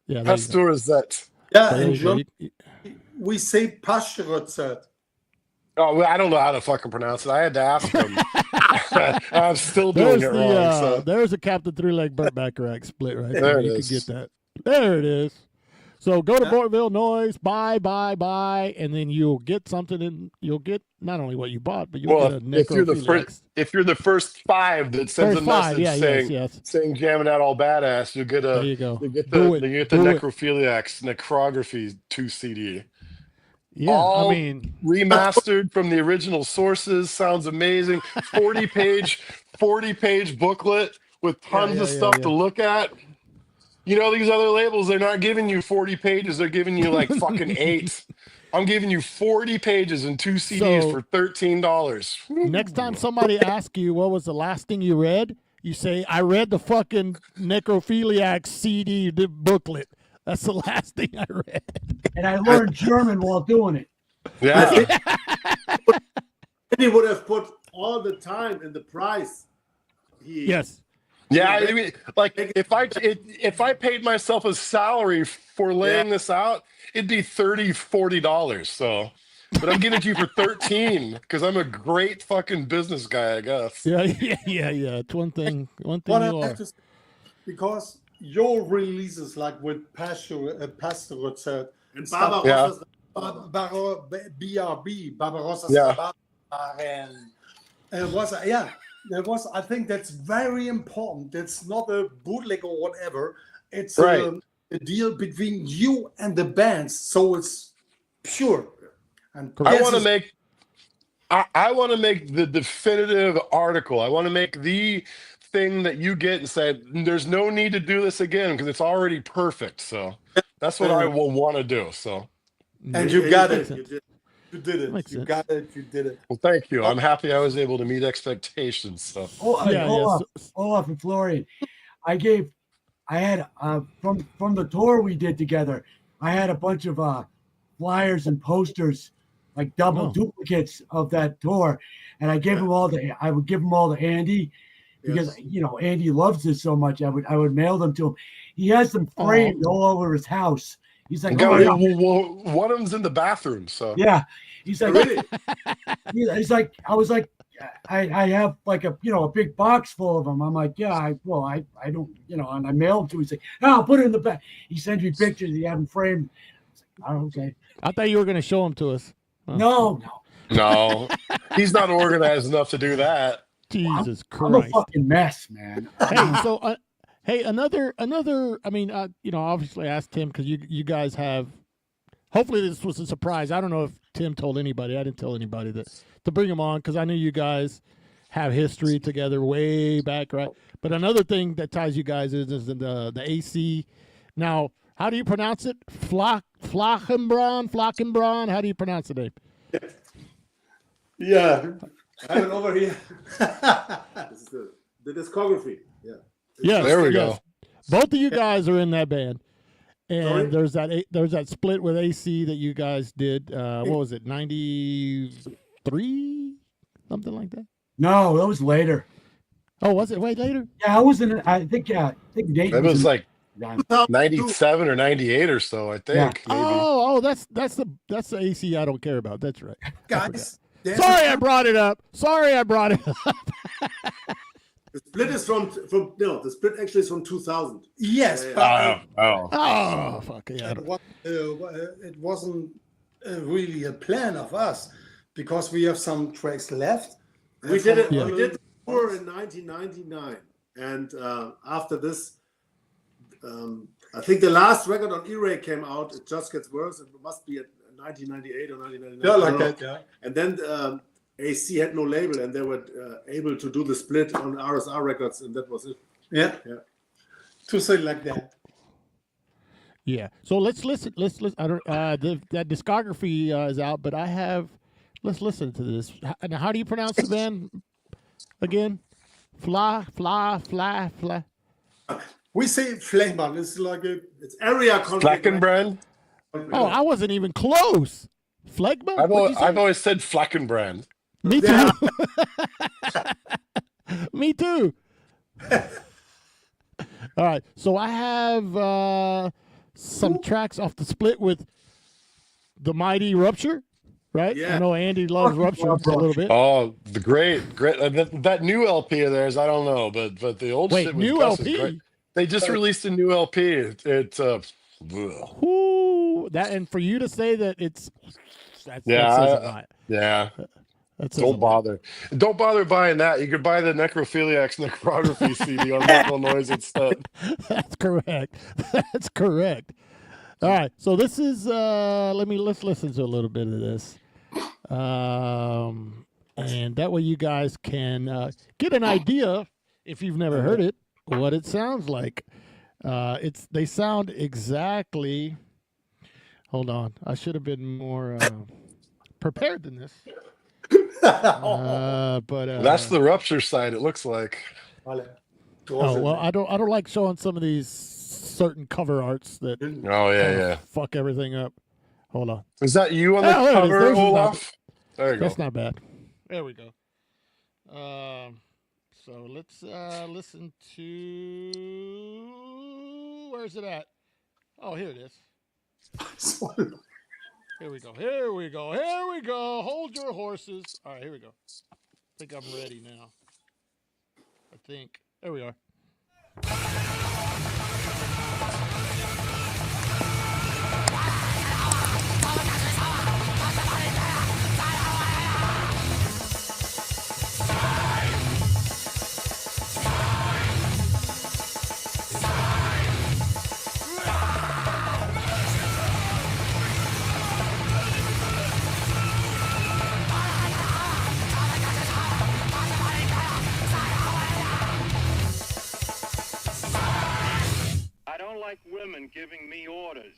Yeah, Pasturzet. Yeah, and we say Pasturzet. Oh, I don't know how to fucking pronounce it. I had to ask him. I'm still doing it wrong. So. There's a Captain Three-Leg Burt Bacharach split right there. There it you is. Can get that. There it is. So go to Mortville Noise, buy, and then you'll get something, and you'll get not only what you bought, but you'll get a Necrophiliacs. If you're the first 5 that sends a message saying Jamming Out All Badass, you'll get there you go. You get the Necrophiliacs Necrography 2 CD. Yeah, all remastered from the original sources. Sounds amazing. 40-page booklet with tons of stuff to look at. You know, these other labels, they're not giving you 40 pages. They're giving you like fucking 8. I'm giving you 40 pages and 2 CDs for $13. Next time somebody asks you what was the last thing you read, you say, I read the fucking Necrophiliacs CD booklet. That's the last thing I read. And I learned German while doing it. Yeah. He would have put all the time in the price. Yes. Yeah, I mean, like if I paid myself a salary for laying this out, it'd be $30-$40. So, but I'm giving it to you for 13 because I'm a great fucking business guy, I guess. Yeah. It's one thing. You are. Because your releases, like with Pasturzet and BRB, Barbarossa, and there was, I think that's very important. It's not a bootleg or whatever. It's a deal between you and the bands, so it's pure. And I want to make the definitive article. I want to make the thing that you get and say, there's no need to do this again because it's already perfect. So that's what I will want to do. So, and you got it. You did it. You got it. You did it. Well, thank you. I'm happy I was able to meet expectations. So, Olaf and Florian, I had from the tour we did together, I had a bunch of flyers and posters, like double duplicates of that tour, and I gave them all I would give them all to Andy because Andy loves this so much. I would mail them to him. He has them framed all over his house. He's like, one of them's in the bathroom. So he's like, really? He's like, I was like, I have like a big box full of them. I'm like, I don't, and I mailed them to him. He's like, I'll put it in the back. He sends me pictures. He have them framed. I was like, okay. I thought you were going to show them to us. No. He's not organized enough to do that. Jesus Christ. I'm a fucking mess, man. Hey, so another. I mean, obviously I asked Tim because you guys have. Hopefully this was a surprise. I don't know if Tim told anybody. I didn't tell anybody to bring him on because I knew you guys have history together way back, right? But another thing that ties you guys is the AC. Now, how do you pronounce it? Flockenbraun. How do you pronounce the name? Yeah, I have it over here. This is the discography. Yeah. Yeah, there we go. Both of you guys are in that band, and there's that split with AC that you guys did. What was it? 93, something like that. No, that was later. Oh, was it way later? Yeah, I was in. I think Nate. It was like 97 or 98 or so. I think. Yeah. Maybe. Oh, Oh, that's the AC I don't care about. That's right. Guys, Sorry, I brought it up. The split is from the split actually is from 2000. Yes, Yeah, but Oh, fuck yeah. it wasn't really a plan of us because we have some tracks left. We did it. Yeah. We did the tour in 1999, and after this, I think the last record on E-Ray came out. It Just Gets Worse. It must be at 1998 or 1999. Yeah, I like don't know. that. Yeah. And then AC had no label, and they were able to do the split on RSR Records, and that was it. Yeah. Yeah. To say like that. Yeah. So let's listen. I don't. That discography is out, but I have. Let's listen to this. Now, how do you pronounce the band again? Fly. We say Flechmann. It's like It's area conflict. Flackenbrand. Oh, I wasn't even close. Flegma? I've always said Flackenbrand. Me too. Me too. All right. So I have some tracks off the split with the Mighty Rupture, right? Yeah. I know Andy loves Rupture a little bit. Oh, the great. That new LP of theirs, I don't know, but the old Wait, shit with new Gus is LP? great. They just released a new LP. Ooh, that and for you to say that it's that says a lot. Yeah. That says a Don't lot. bother. Don't bother buying that. You could buy the Necrophiliacs Necrography CD on Mortville Noise instead. That's correct. That's correct. All right. So this is let's listen to a little bit of this. And that way you guys can get an idea, if you've never heard it, what it sounds like. They sound exactly. Hold on. I should have been more prepared than this. But That's the Rupture side, it looks like. Oh well, I don't like showing some of these certain cover arts that Oh, yeah. fuck everything up. Hold on. Is that you on the Oh, there it is. cover, There's his Olaf? There you go. That's not bad. There we go. So let's listen to. Where's it at? Oh, here it is. Here we go. Hold your horses. All right, here we go. I think I'm ready now. I think. There we are. I don't like women giving me orders.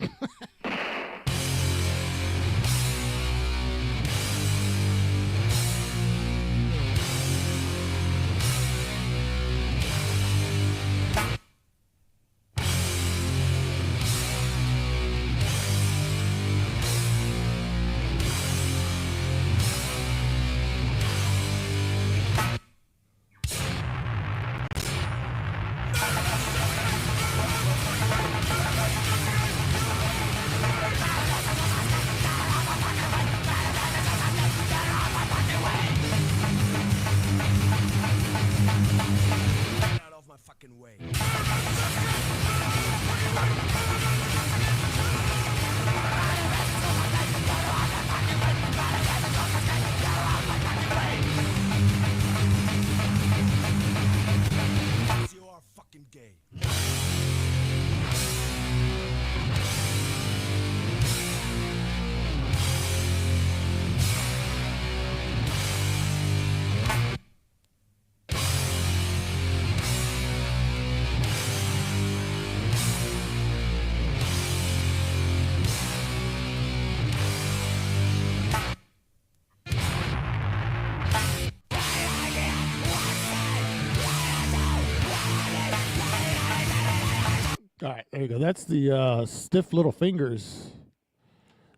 All right, there you go. That's the Stiff Little Fingers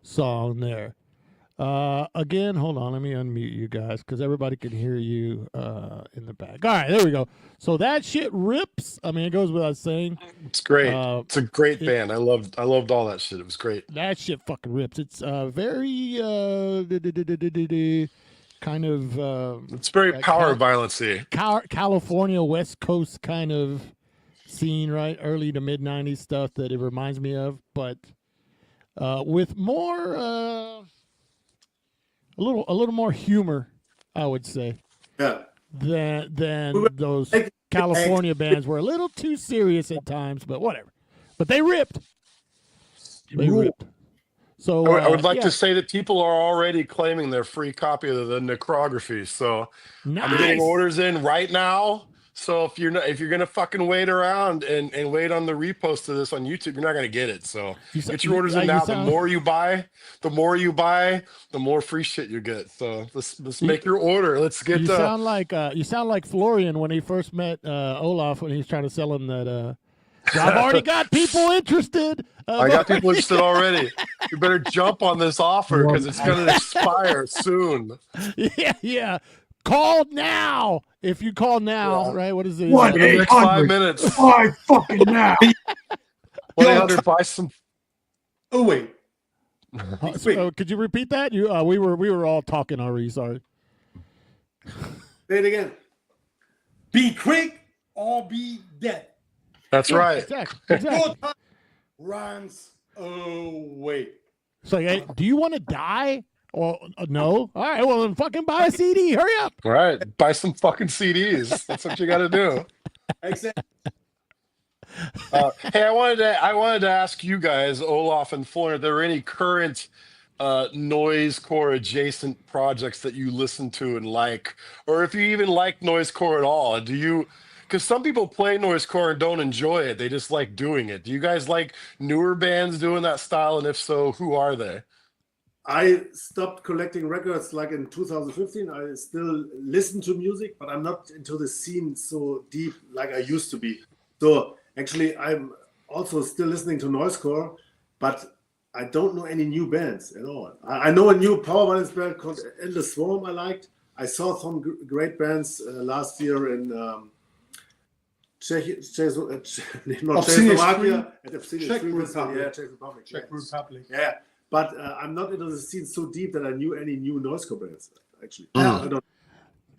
song there. Again, hold on. Let me unmute you guys because everybody can hear you in the back. All right, there we go. So that shit rips. I mean, it goes without saying. It's great. It's a great band. I loved all that shit. It was great. That shit fucking rips. It's very kind of. It's very power violence-y. California West Coast kind of scene, right? Early to mid '90s stuff that it reminds me of, but with more. A little more humor, I would say. Yeah. Than those California bands were a little too serious at times, but whatever. But they ripped. They ripped. So I would like to say that people are already claiming their free copy of the necrography. So nice. I'm getting orders in right now. So if you're gonna fucking wait around and wait on the repost of this on YouTube, you're not gonna get it. So get your orders in now. The more you buy, the more free shit you get. So let's make your order. Let's get. You sound like Florian when he first met Olaf when he was trying to sell him that. I've already got people interested. I got people interested already. You better jump on this offer because it's gonna expire soon. Yeah. Call now. If you call now, right? What is it? 5 minutes. Why fucking now? 1-800. Buy some. Oh wait. Could you repeat that? We were all talking already. Sorry. Say it again. Be quick or be dead. That's right. Exactly. Your time runs away. So, hey, do you want to die? Or no? All right. Well, then fucking buy a CD. Hurry up. All right. Buy some fucking CDs. That's what you got to do. Exactly. Hey, I wanted to ask you guys, Olaf and Florian, if there were any current noisecore adjacent projects that you listen to and like, or if you even like noisecore at all. Do you? Because some people play noisecore and don't enjoy it; they just like doing it. Do you guys like newer bands doing that style? And if so, who are they? I stopped collecting records like in 2015. I still listen to music, but I'm not into the scene so deep like I used to be. So actually, I'm also still listening to noisecore, but I don't know any new bands at all. I know a new power violence band called Endless Swarm I liked. I saw some great bands last year in Czechoslovakia. Czech Republic. Czech Republic. Yeah. But I'm not into the scene so deep that I knew any new noisecore bands. Actually, I don't.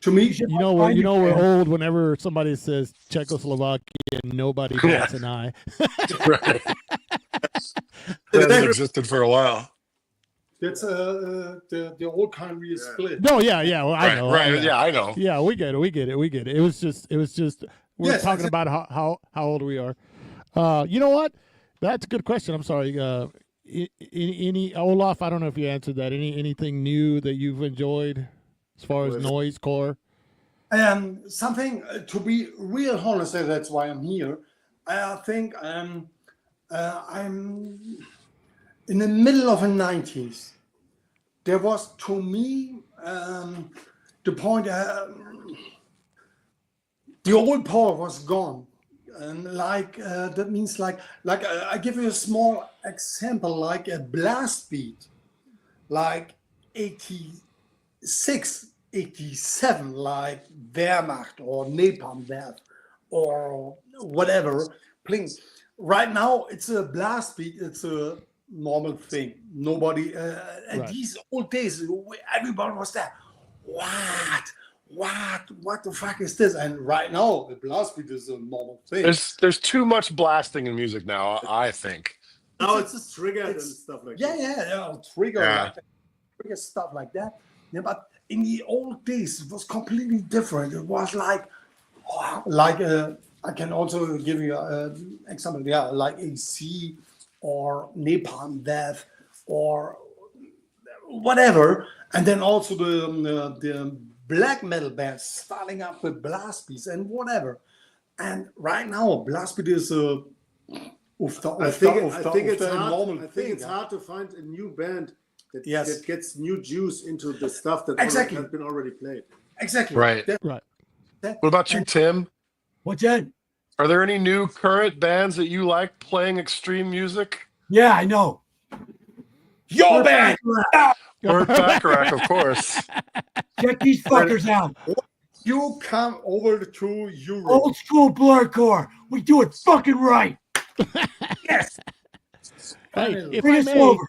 To me, you know we're old whenever somebody says Czechoslovakia and nobody bats an eye. Right. That hasn't existed for a while. That's the old country is split. No, yeah. Well, I know. Right. Yeah, I know. Yeah, we get it. It was just. We're talking about how old we are. You know what? That's a good question. I'm sorry. Any Olaf? I don't know if you answered that. Anything new that you've enjoyed as far as noisecore? Something to be real honest, that's why I'm here. I think I'm in the middle of the 90s. There was, to me, the point the old power was gone. And that means like I give you a small example, like a blast beat, like 86, 87, like Wehrmacht or Napalm Death or whatever. Playing. Right now, it's a blast beat. It's a normal thing. Nobody, these old days, everybody was there. What the fuck is this? And right now, the blast beat is a normal thing. There's too much blasting in music now, I think. Now it's just triggered and stuff like that. Yeah, trigger stuff like that. Yeah, but in the old days, it was completely different. It was like I can also give you an example. Yeah, like AC or Napalm Death or whatever, and then also the black metal bands starting up with blast beats and whatever. And right now, blast beat is I think it's hard to find a new band that gets new juice into the stuff that has been already played. Exactly. Right. Right. What about you, Tim? What's that? Are there any new current bands that you like playing extreme music? Yeah, I know. Your band. Burt Bacharach, of course. Check these fuckers out. You come over to Europe. Old school blurcore. We do it fucking right. Yes. Hey, if Bring I us may, over.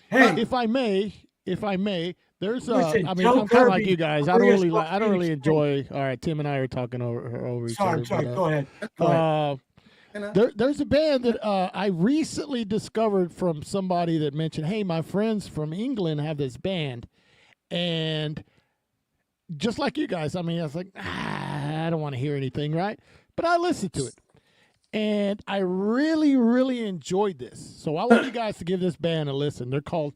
Hey, if I may, there's Listen, I mean, tell I'm kind of like Kirby, you guys. bring us I don't really Phoenix enjoy. All right, Tim and I are talking over each other. sorry. but, Go ahead. Go ahead. there's a band that I recently discovered from somebody that mentioned, hey, my friends from England have this band. And just like you guys, I mean, I was like, I don't want to hear anything, right? But I listened to it. And I really, really enjoyed this. So I want you guys to give this band a listen. They're called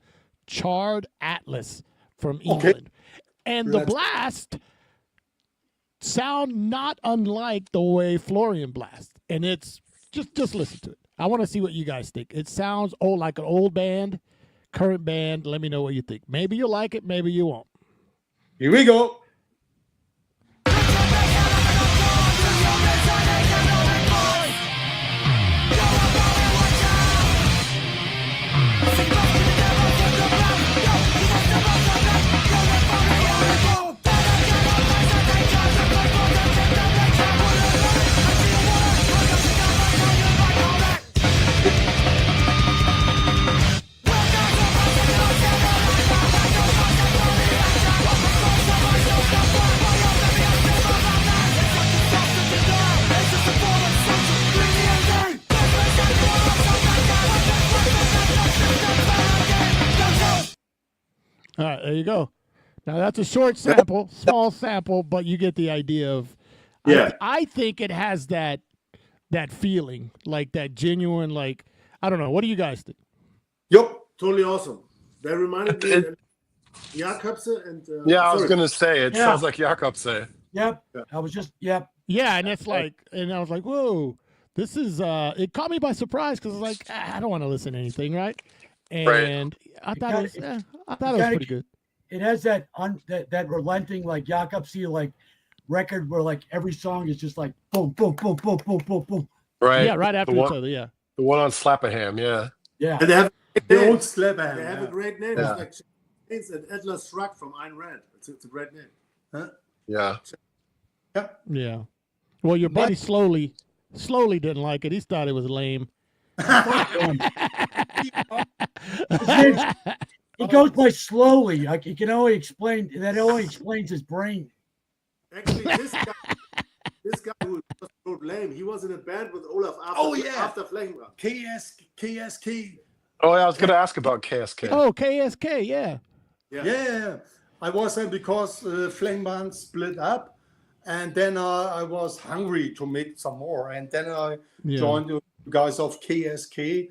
Charred Atlas from England. And the blast sound not unlike the way Florian blasts. And it's just listen to it. I want to see what you guys think. It sounds like an old band, current band. Let me know what you think. Maybe you'll like it, maybe you won't. Here we go. All right, there you go. Now that's a short sample, small sample, but you get the idea of. Yeah. I think it has that feeling, like that genuine, like I don't know. What do you guys think? Yep, totally awesome. They reminded me of Jakobse and I was gonna say it sounds like Jakobse. Yep. I was just, yep. Yeah, and it's like, and I was like, whoa, this is. It caught me by surprise because like I don't want to listen to anything, right? And I thought it was pretty good. It has that that relenting like Jakobse like record where like every song is just like boom, boom, boom, boom, boom, boom, boom. Right. Yeah, right after each other. Yeah. The one on Slapaham. Yeah. Yeah. And they have The old Slapper. They have a great name. Yeah. It's like Chains and Atlas Shrugged from Ayn Rand. It's a great name. Huh? Yeah. Yeah. Well, your buddy slowly didn't like it. He thought it was lame. He goes by slowly. Like he can only explain that. Only explains his brain. Actually, this guy who just wrote lame, he was in a band with Olaf after Flächenbrand. KSK. Oh, yeah, I was going to ask about KSK. Oh, KSK, yeah. Yeah. I was there because Flächenbrand split up, and then I was hungry to make some more, and then I joined the guys of KSK.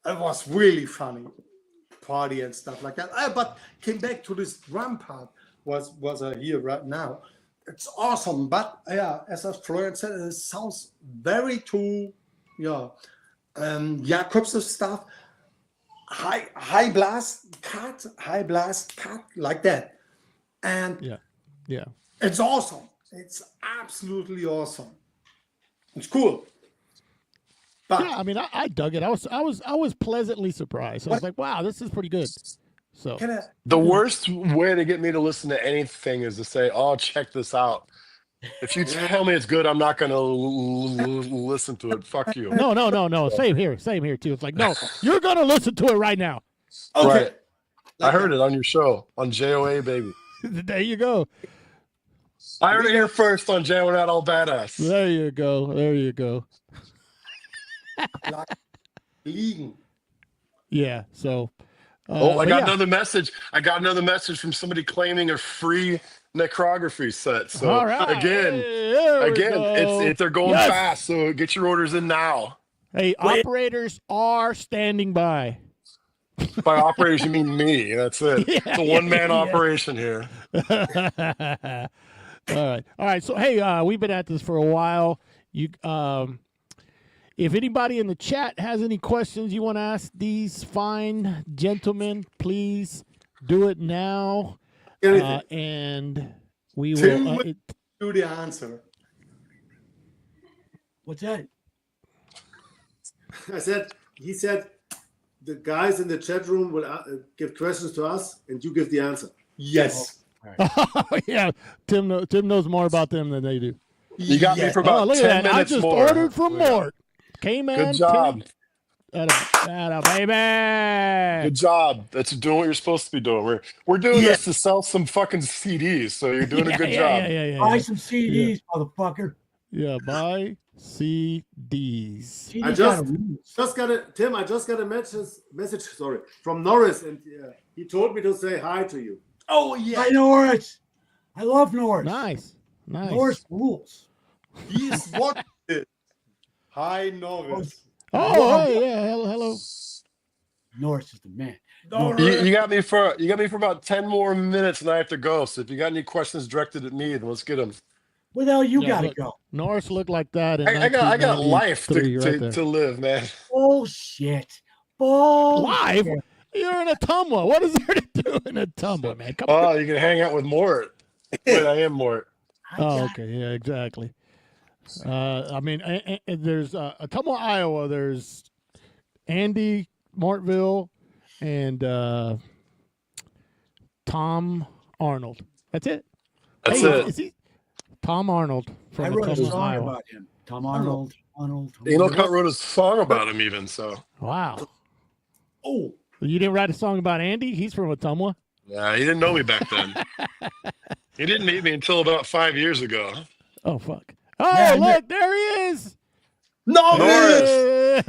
It was really funny, party and stuff like that. But came back to this drum part. Was here right now? It's awesome, but as Florian said, it sounds very Jakobs stuff. High blast cut like that, and it's awesome. It's absolutely awesome. It's cool. But I mean, I dug it. I was pleasantly surprised. I was like, wow, this is pretty good. So the worst way to get me to listen to anything is to say, "Oh, check this out." If you tell me it's good, I'm not going to listen to it. Fuck you. No. Same here too. It's like, no, you're going to listen to it right now. okay, Right. I heard it on your show on JOA, baby. There you go. I heard it here first on Jam Not All Badass. There you go. liegen. Yeah. So. I got another message. I got another message from somebody claiming a free necrography set. So all right. again, they're going fast. So get your orders in now. Hey, operators are standing by. By operators, you mean me. That's it. It's a one-man operation here. All right. So hey, we've been at this for a while. You if anybody in the chat has any questions you want to ask these fine gentlemen, please do it now. And we will do the answer. What's that? He said, the guys in the chat room will give questions to us, and you give the answer. Yes. Yeah, Tim knows more about them than they do. You got me for about look 10 at that. minutes I just more. ordered from Mort. K-Man. Good job. Atta baby. Good job. That's doing what you're supposed to be doing. We're doing this to sell some fucking CDs, so you're doing a good job. Yeah. Buy some CDs, motherfucker. Yeah, buy CDs. I just got a message. Sorry, from Norris, and he told me to say hi to you. Oh yeah. Hi, Norris. I love Norris. Nice. Norris rules. He's what? Hi, Norris. Oh, yeah. Hello. Norris is the man. You got me for about 10 more minutes, and I have to go. So if you got any questions directed at me, then let's get them. Where the hell you gotta go? Norris looked like that. I got life to right live, man. Bullshit. Live? You're in a Tumwa. What is there to do in a Tumwa, man? Come on. You can hang out with Mort. Wait, I am Mort. Oh, okay. Yeah, exactly. I mean, there's Tumwa, Iowa. There's Andy, Mortville, and Tom Arnold. That's it. That's it. Is he? Tom Arnold from I wrote a Tumwa, song Iowa. about him. Tom Arnold. Cunt wrote a song about him even, so. Wow. Oh. You didn't write a song about Andy? He's from Tumwa. Yeah, he didn't know me back then. He didn't meet me until about 5 years ago. Oh, fuck. Oh, look, there he is. Norris.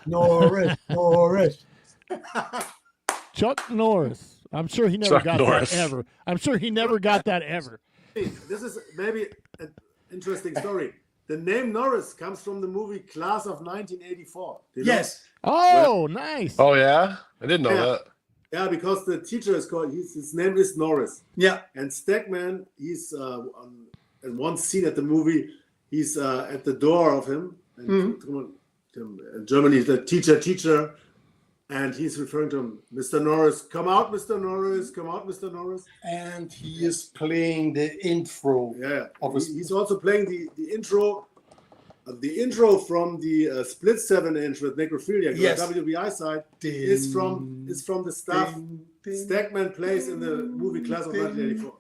Norris. Chuck Norris. I'm sure he never got that ever. I'm sure he never got that ever. This is maybe an interesting story. The name Norris comes from the movie Class of 1984. Yes. Oh, nice. Oh, yeah? I didn't know that. Yeah, because the teacher is called, his name is Norris. Yeah. And Stegman, he's in one scene at the movie, he's at the door of him. And in Germany, the teacher. And he's referring to him, Mr. Norris, come out, Mr. Norris, come out, Mr. Norris. And he is playing the intro. Yeah, he's also playing the intro from the Split 7-inch with NECROPHILIACS, the WBI side, is from the stuff Stegman plays in the movie Class of 1984.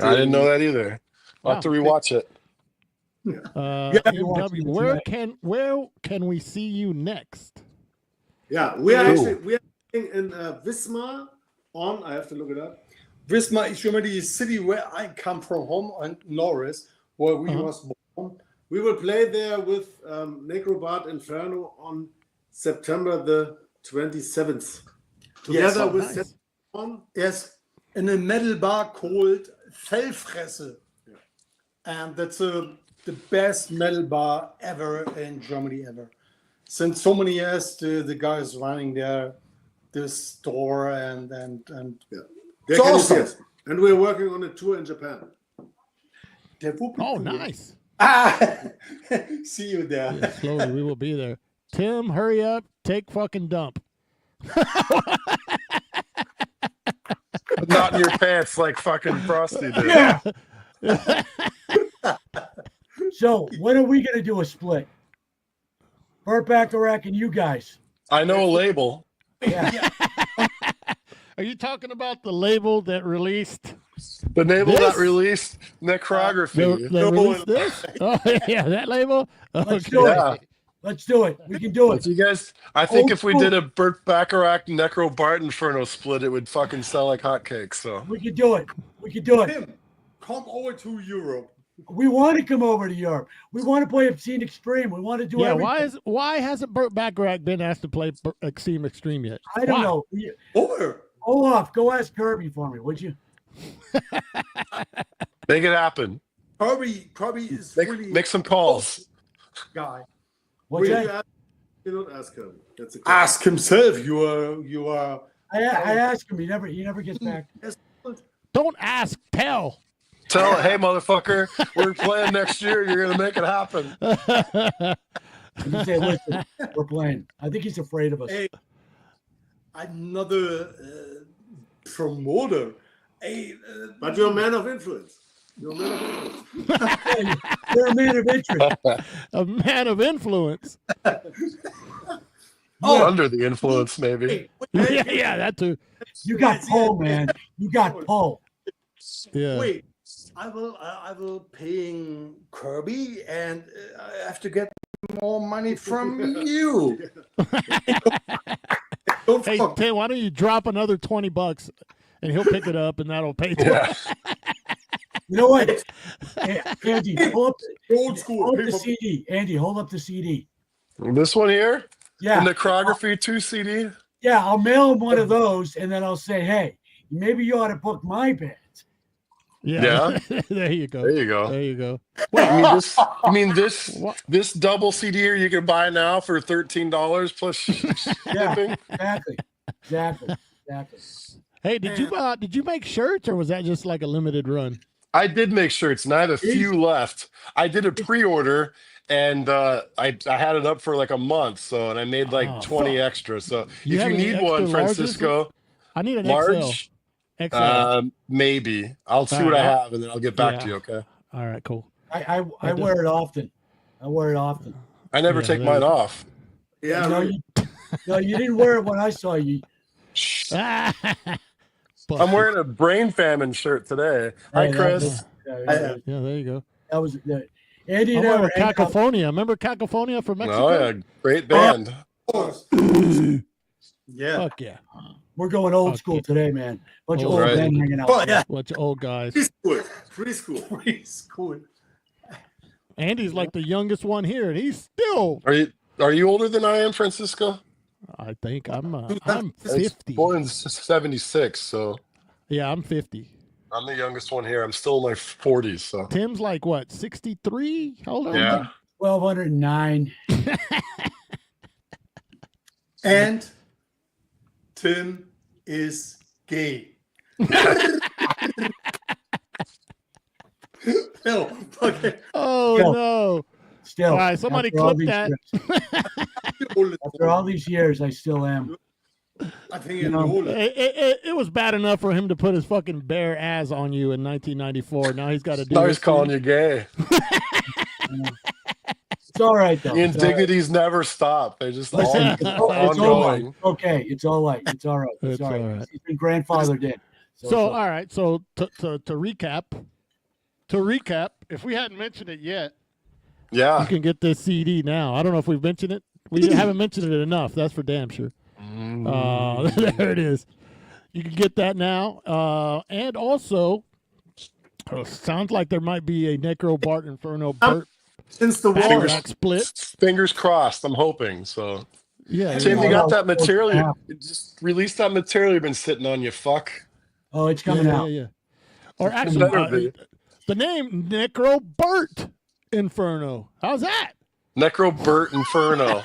I didn't know that either. I'll have to rewatch it. MW, where can we see you next? Yeah, we are in Wismar on. I have to look it up. Wismar is Germany, the city where I come from, home, and Norris, where we was born. We will play there with Necrobart Inferno on September the 27th. Together with Yes, in a metal bar called Fellfresse. Yeah. And that's the best metal bar ever in Germany ever. Since so many years, the guy is running this store and it's awesome. And we're working on a tour in Japan. Oh, nice. See you there. Yeah, slowly, we will be there. Tim, hurry up. Take fucking dump. Not in your pants like fucking Frosty did. Yeah. So, when are we going to do a split? Burt Bacharach and you guys. I know a label. Yeah. Are you talking about the label that released? The label that released Necrography. They released this? Oh, yeah, that label? Let's do it. Let's do it. We can do it. You guys, I think if we did a Burt Bacharach Necro Bart Inferno split, it would fucking sell like hotcakes. So we could do it. We could do it. Tim, come over to Europe. We want to come over to Europe. We want to play Obscene Extreme. We want to do everything. Why hasn't Burt Bacharach been asked to play Obscene Extreme yet? I don't know. Olaf, go ask Kirby for me, would you? Make it happen. Kirby is make some calls. Guy. What's that? You don't ask him. Ask himself. You are. I ask him. He never gets back. Don't ask. Tell. Tell, hey, motherfucker, we're playing next year. You're going to make it happen. You say, listen, we're playing. I think he's afraid of us. Hey, another promoter. Hey, but you're a man of influence. You're a man of interest. You're a man of interest. A man of influence. Under the influence, maybe. Yeah, that too. You got pull, man. You got pull. Yeah. Wait, I will paying Kirby, and I have to get more money from you. Don't Hey, fuck- Tim, why don't you drop another $20 and he'll pick it up and that'll pay for Yeah. it. You know what? Andy, hold up, Old school. hold up the People- CD. Andy, hold up the CD. This one here, Yeah. the Necrography 2 CD. Yeah, I'll mail him one of those, and then I'll say, hey, maybe you ought to book my band. Yeah. There you go. There you go. There you go. You mean this What? this double CD here you can buy now for $13 plus shipping? Exactly. Hey, did you make shirts or was that just like a limited run? I did make shirts, and I have a few left. I did a pre-order, and I had it up for like a month, and I made like 20 extra. So You if have you any need extra one, larges? Francisco, I need an large, XL. maybe I'll see All what I right. have, and then I'll get back Yeah. to you. Okay. All right, cool. I wear it often. I never Yeah, take there mine you go. off. Yeah, No, really. you didn't wear it when I saw you. I'm wearing a brain famine shirt today. Hi, Hey, Chris. Yeah, there you go. That was Andy I'm and I wearing were hanging out. Cacophonia. Remember Cacophonia from Mexico? Oh yeah, great band. Yeah. Fuck yeah. We're going old Okay. school today, man. Bunch of Old old right. men hanging out. Oh, yeah. Bunch of old guys. Preschool. Preschool. Andy's like the youngest one here, and he's still. Are you older than I am, Francisco? I think I'm 50. Born in '76, so Yeah, I'm 50. I'm the youngest one here. I'm still in my 40s, so Tim's like what, 63? How old are yeah. you? 1209. And Tim is gay. No, okay. Oh Still. no! Still. All right, somebody after all clip these that. years- After all these years, I still am. I think You know, It was bad enough for him to put his fucking bare ass on you in 1994. Now he's got to do. Now this he's calling to you gay. It's all right though. The It's all right. indignities never stop. They just Listen, all, it's all right. ongoing. Okay, it's all right. It's all right. It's It's all all right. right. He's been grandfathered in. So all right. So to recap, if we hadn't mentioned it yet, you Yeah. can get this CD now. I don't know if we've mentioned it. We haven't mentioned it enough. That's for damn sure. There it is. You can get that now. And also, sounds like there might be a Necro Bart Inferno Burt Since the war, back split. Fingers crossed. I'm hoping so. Yeah. Tim, you Yeah. got that material? Just release that material you've been sitting on, you fuck. Oh, it's coming out. Yeah. Or actually, better be. the name Necro Burt Inferno. How's that? Necro Burt Inferno.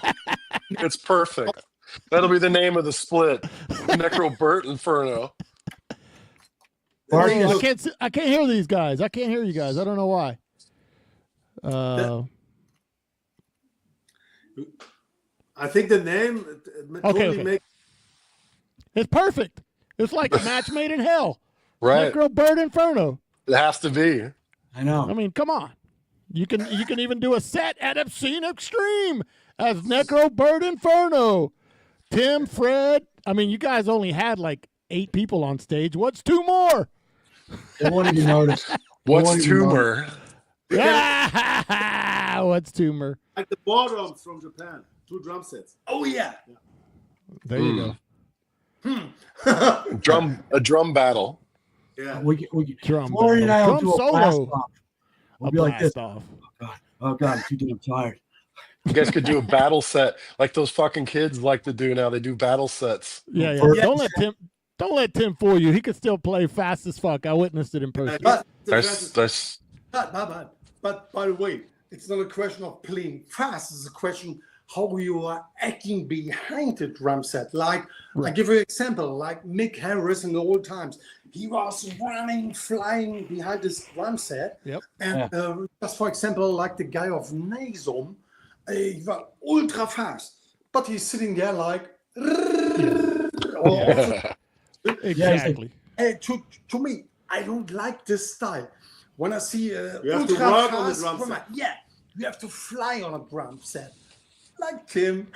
It's perfect. That'll be the name of the split. Necro Burt Inferno. I can't hear these guys. I can't hear you guys. I don't know why. I think the name totally makes. It's perfect. It's like a match made in hell. Right. Necro Bird Inferno. It has to be. I know. I mean, come on. You can even do a set at Obscene Extreme as Necro Bird Inferno. Tim, Fred. I mean, you guys only had like 8 people on stage. What's 2 more? They won't even notice. What's tumor? What's tumor? Like the war drums from Japan. 2 drum sets. Oh yeah. There you go. A drum battle. Yeah. We Drum Florian and I will battle. do a Drum blast solo. off. We'll A be like this. blast off. Oh God, I'm too damn tired. You guys could do a battle set like those fucking kids like to do now. They do battle sets. Yeah. Yeah. Don't let Tim fool you. He could still play fast as fuck. I witnessed it in person. But That's but by the way, it's not a question of playing fast. It's a question how you are acting behind the drum set. Like I give you an example, like Mick Harris in the old times. He was running, flying behind this drum set. Yep. And just for example, like the guy of Nasum, he was ultra fast, but he's sitting there like. Exactly. To me, I don't like this style. when I see You have to ultra work on the fast drum drummer, set. yeah, you have to fly on a drum set, like Tim.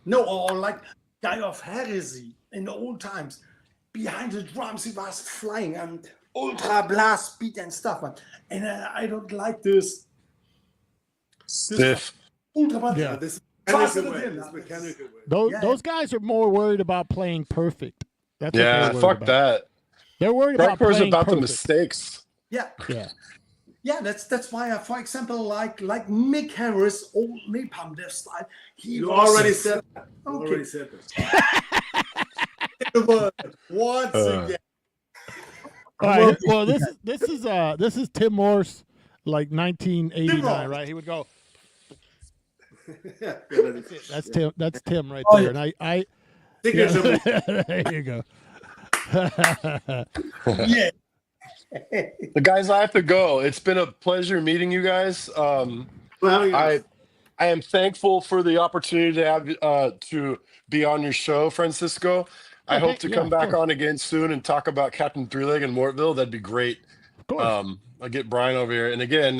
No, or like Guy of Heresy in the old times. Behind the drums, he was flying and ultra blast speed and stuff. And I don't like this. Stiff. Ultra blast. Yeah. This Faster mechanical than way. him. This mechanical way. Those Yeah. those guys are more worried about playing perfect. That's what Yeah, they're worried fuck about. that. They're worried about Grindcore's playing about the perfect. mistakes. Yeah. Yeah. Yeah, that's why I, for example, like Mick Harris, old Napalm Death style. You was- already said that. You Okay. already said that. Once again. All right. Well, this is Tim Morse, like 1989, right? He would go. Yeah, That's Tim. That's Tim right Oh, there. And I signature move. there you go. Yeah. The guys, I have to go. It's been a pleasure meeting you guys. For having us. I am thankful for the opportunity to have to be on your show, Francisco. I hope to come back on again soon and talk about Captain Three-Leg and Mortville. That'd be great. Of course. I'll get Brian over here. And again,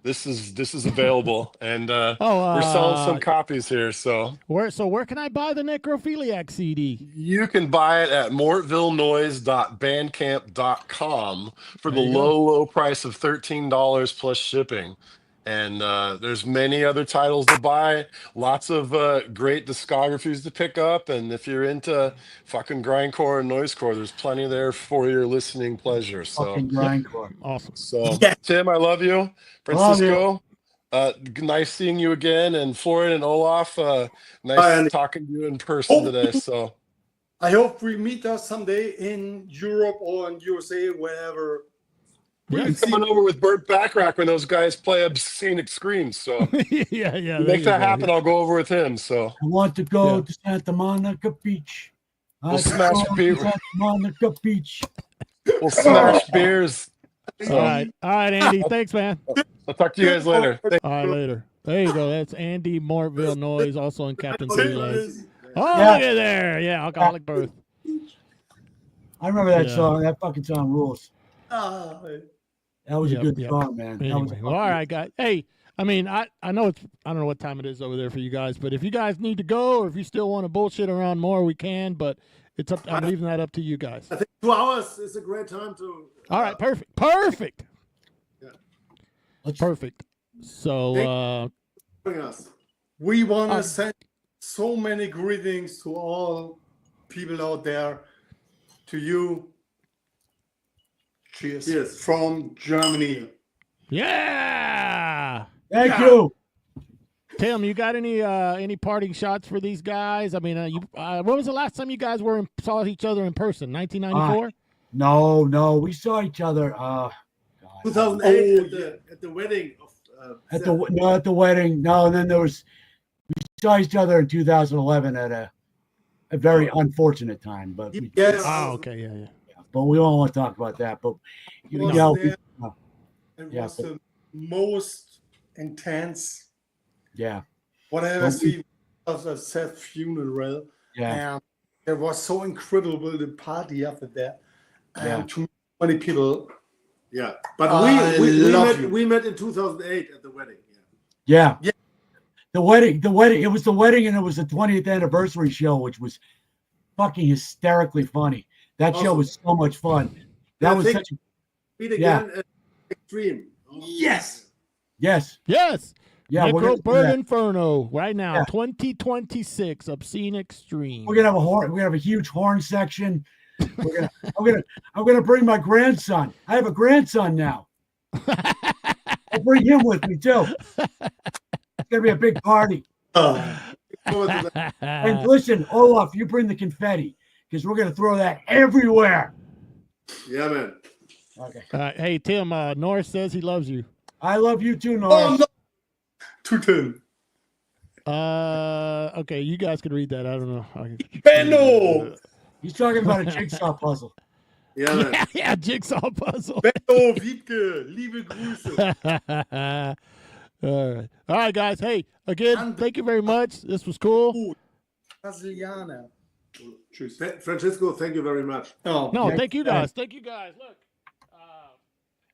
this is available, and we're Oh, selling some copies here. So where can I buy the Necrophiliac CD? you can buy it at mortvillenoise.bandcamp.com for the There you go. low price of $13 plus shipping. And there's many other titles to buy, lots of great discographies to pick up. And if you're into fucking grindcore and noisecore, there's plenty there for your listening pleasure. So, Fucking grindcore. Awesome. so Yeah. Tim, I love you. Francisco, nice seeing you again. And Florian and Olaf, nice Bye. talking to you in person today. So, I hope we meet us someday in Europe or in USA, wherever. Yeah. I'm coming over with Burt Backrack when those guys play obscene screams. So, yeah. to there make you that go. happen, I'll go over with him. So, I want to go Yeah. to Santa Monica Beach. We'll smash to beer. Santa Monica Beach. we'll smash beers. All right, Andy. Thanks, man. I'll talk to you guys later. All right, later. There you go. That's Andy Mortville Noise, also in Captain Three Legs. Oh, Yeah. look at there. Yeah, alcoholic birth. I remember that Yeah. song. That fucking song rules. That was Yep, a good yep. song, man. That was Anyway, well, all right, guys. Hey, I mean, I know I don't know what time it is over there for you guys, but if you guys need to go, or if you still want to bullshit around more, we can. But it's up. I'm leaving that up to you guys. I think 2 hours is a great time to. All right, perfect. Perfect. So, Bring us. We want to send so many greetings to all people out there, to you. Cheers. Cheers. From Germany. yeah. Thank you. Tim, you got any parting shots for these guys? I mean, when was the last time you guys saw each other in person? 1994. No, we saw each other. God. 2008 at the wedding of. At the wedding. No, and then we saw each other in 2011 at a very unfortunate time. But Yes. Oh, okay, yeah. but we don't want to talk about that. But It you was know, there. It Yeah, was but- the most intense, yeah, whatever But see of a sad funeral. yeah, And it was so incredible, the party after that. And Yeah. too many people. Yeah, but I love you. we met in 2008 at the wedding. yeah. Yeah. The wedding. It was the wedding, and it was the 20th anniversary show, which was fucking hysterically funny. That show Awesome. was so much fun. That I was think- such a Meet again at Extreme. Yes. yes. Yes. Yeah, we're Necro gonna, Bird Inferno right now, Yeah. 2026, Obscene Extreme. we're gonna have a horn. We're gonna have a huge horn section. I'm gonna bring my grandson. I have a grandson now. I'll bring him with me too. It's gonna be a big party. And listen, Olaf, you bring the confetti because we're gonna throw that everywhere. Yeah, man. Okay. Hey, Tim, Norris says he loves you. I love you too, Oh, Norris. no. To Tim. Okay, you guys can read that. I don't know. Benno. He's talking about a jigsaw puzzle. Yeah, man. Yeah, jigsaw puzzle. Benno, Wiebke, liebe Grüße. All right, guys. Hey, again, thank you very much. This was cool. Brasilianer. Tschüss. Francisco, thank you very much. Oh, No, Yeah, thank you guys. Thank you guys. Look,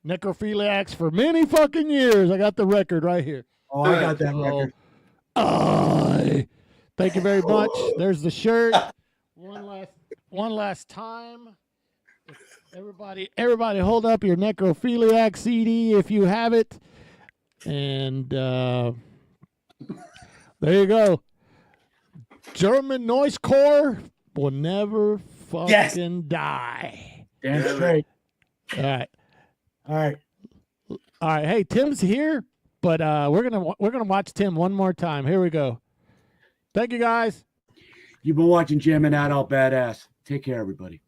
Necrophiliacs for many fucking years. I got the record right here. Oh, I got that record. Thank you very much. There's the shirt. One last time. Everybody hold up your Necrophiliac CD if you have it. And there you go. German noise core will never fucking die. Damn straight. All right. All right. Hey, Tim's here, but we're gonna watch Tim one more time. Here we go. Thank you, guys. You've been watching Jamming Out All Badass. Take care, everybody.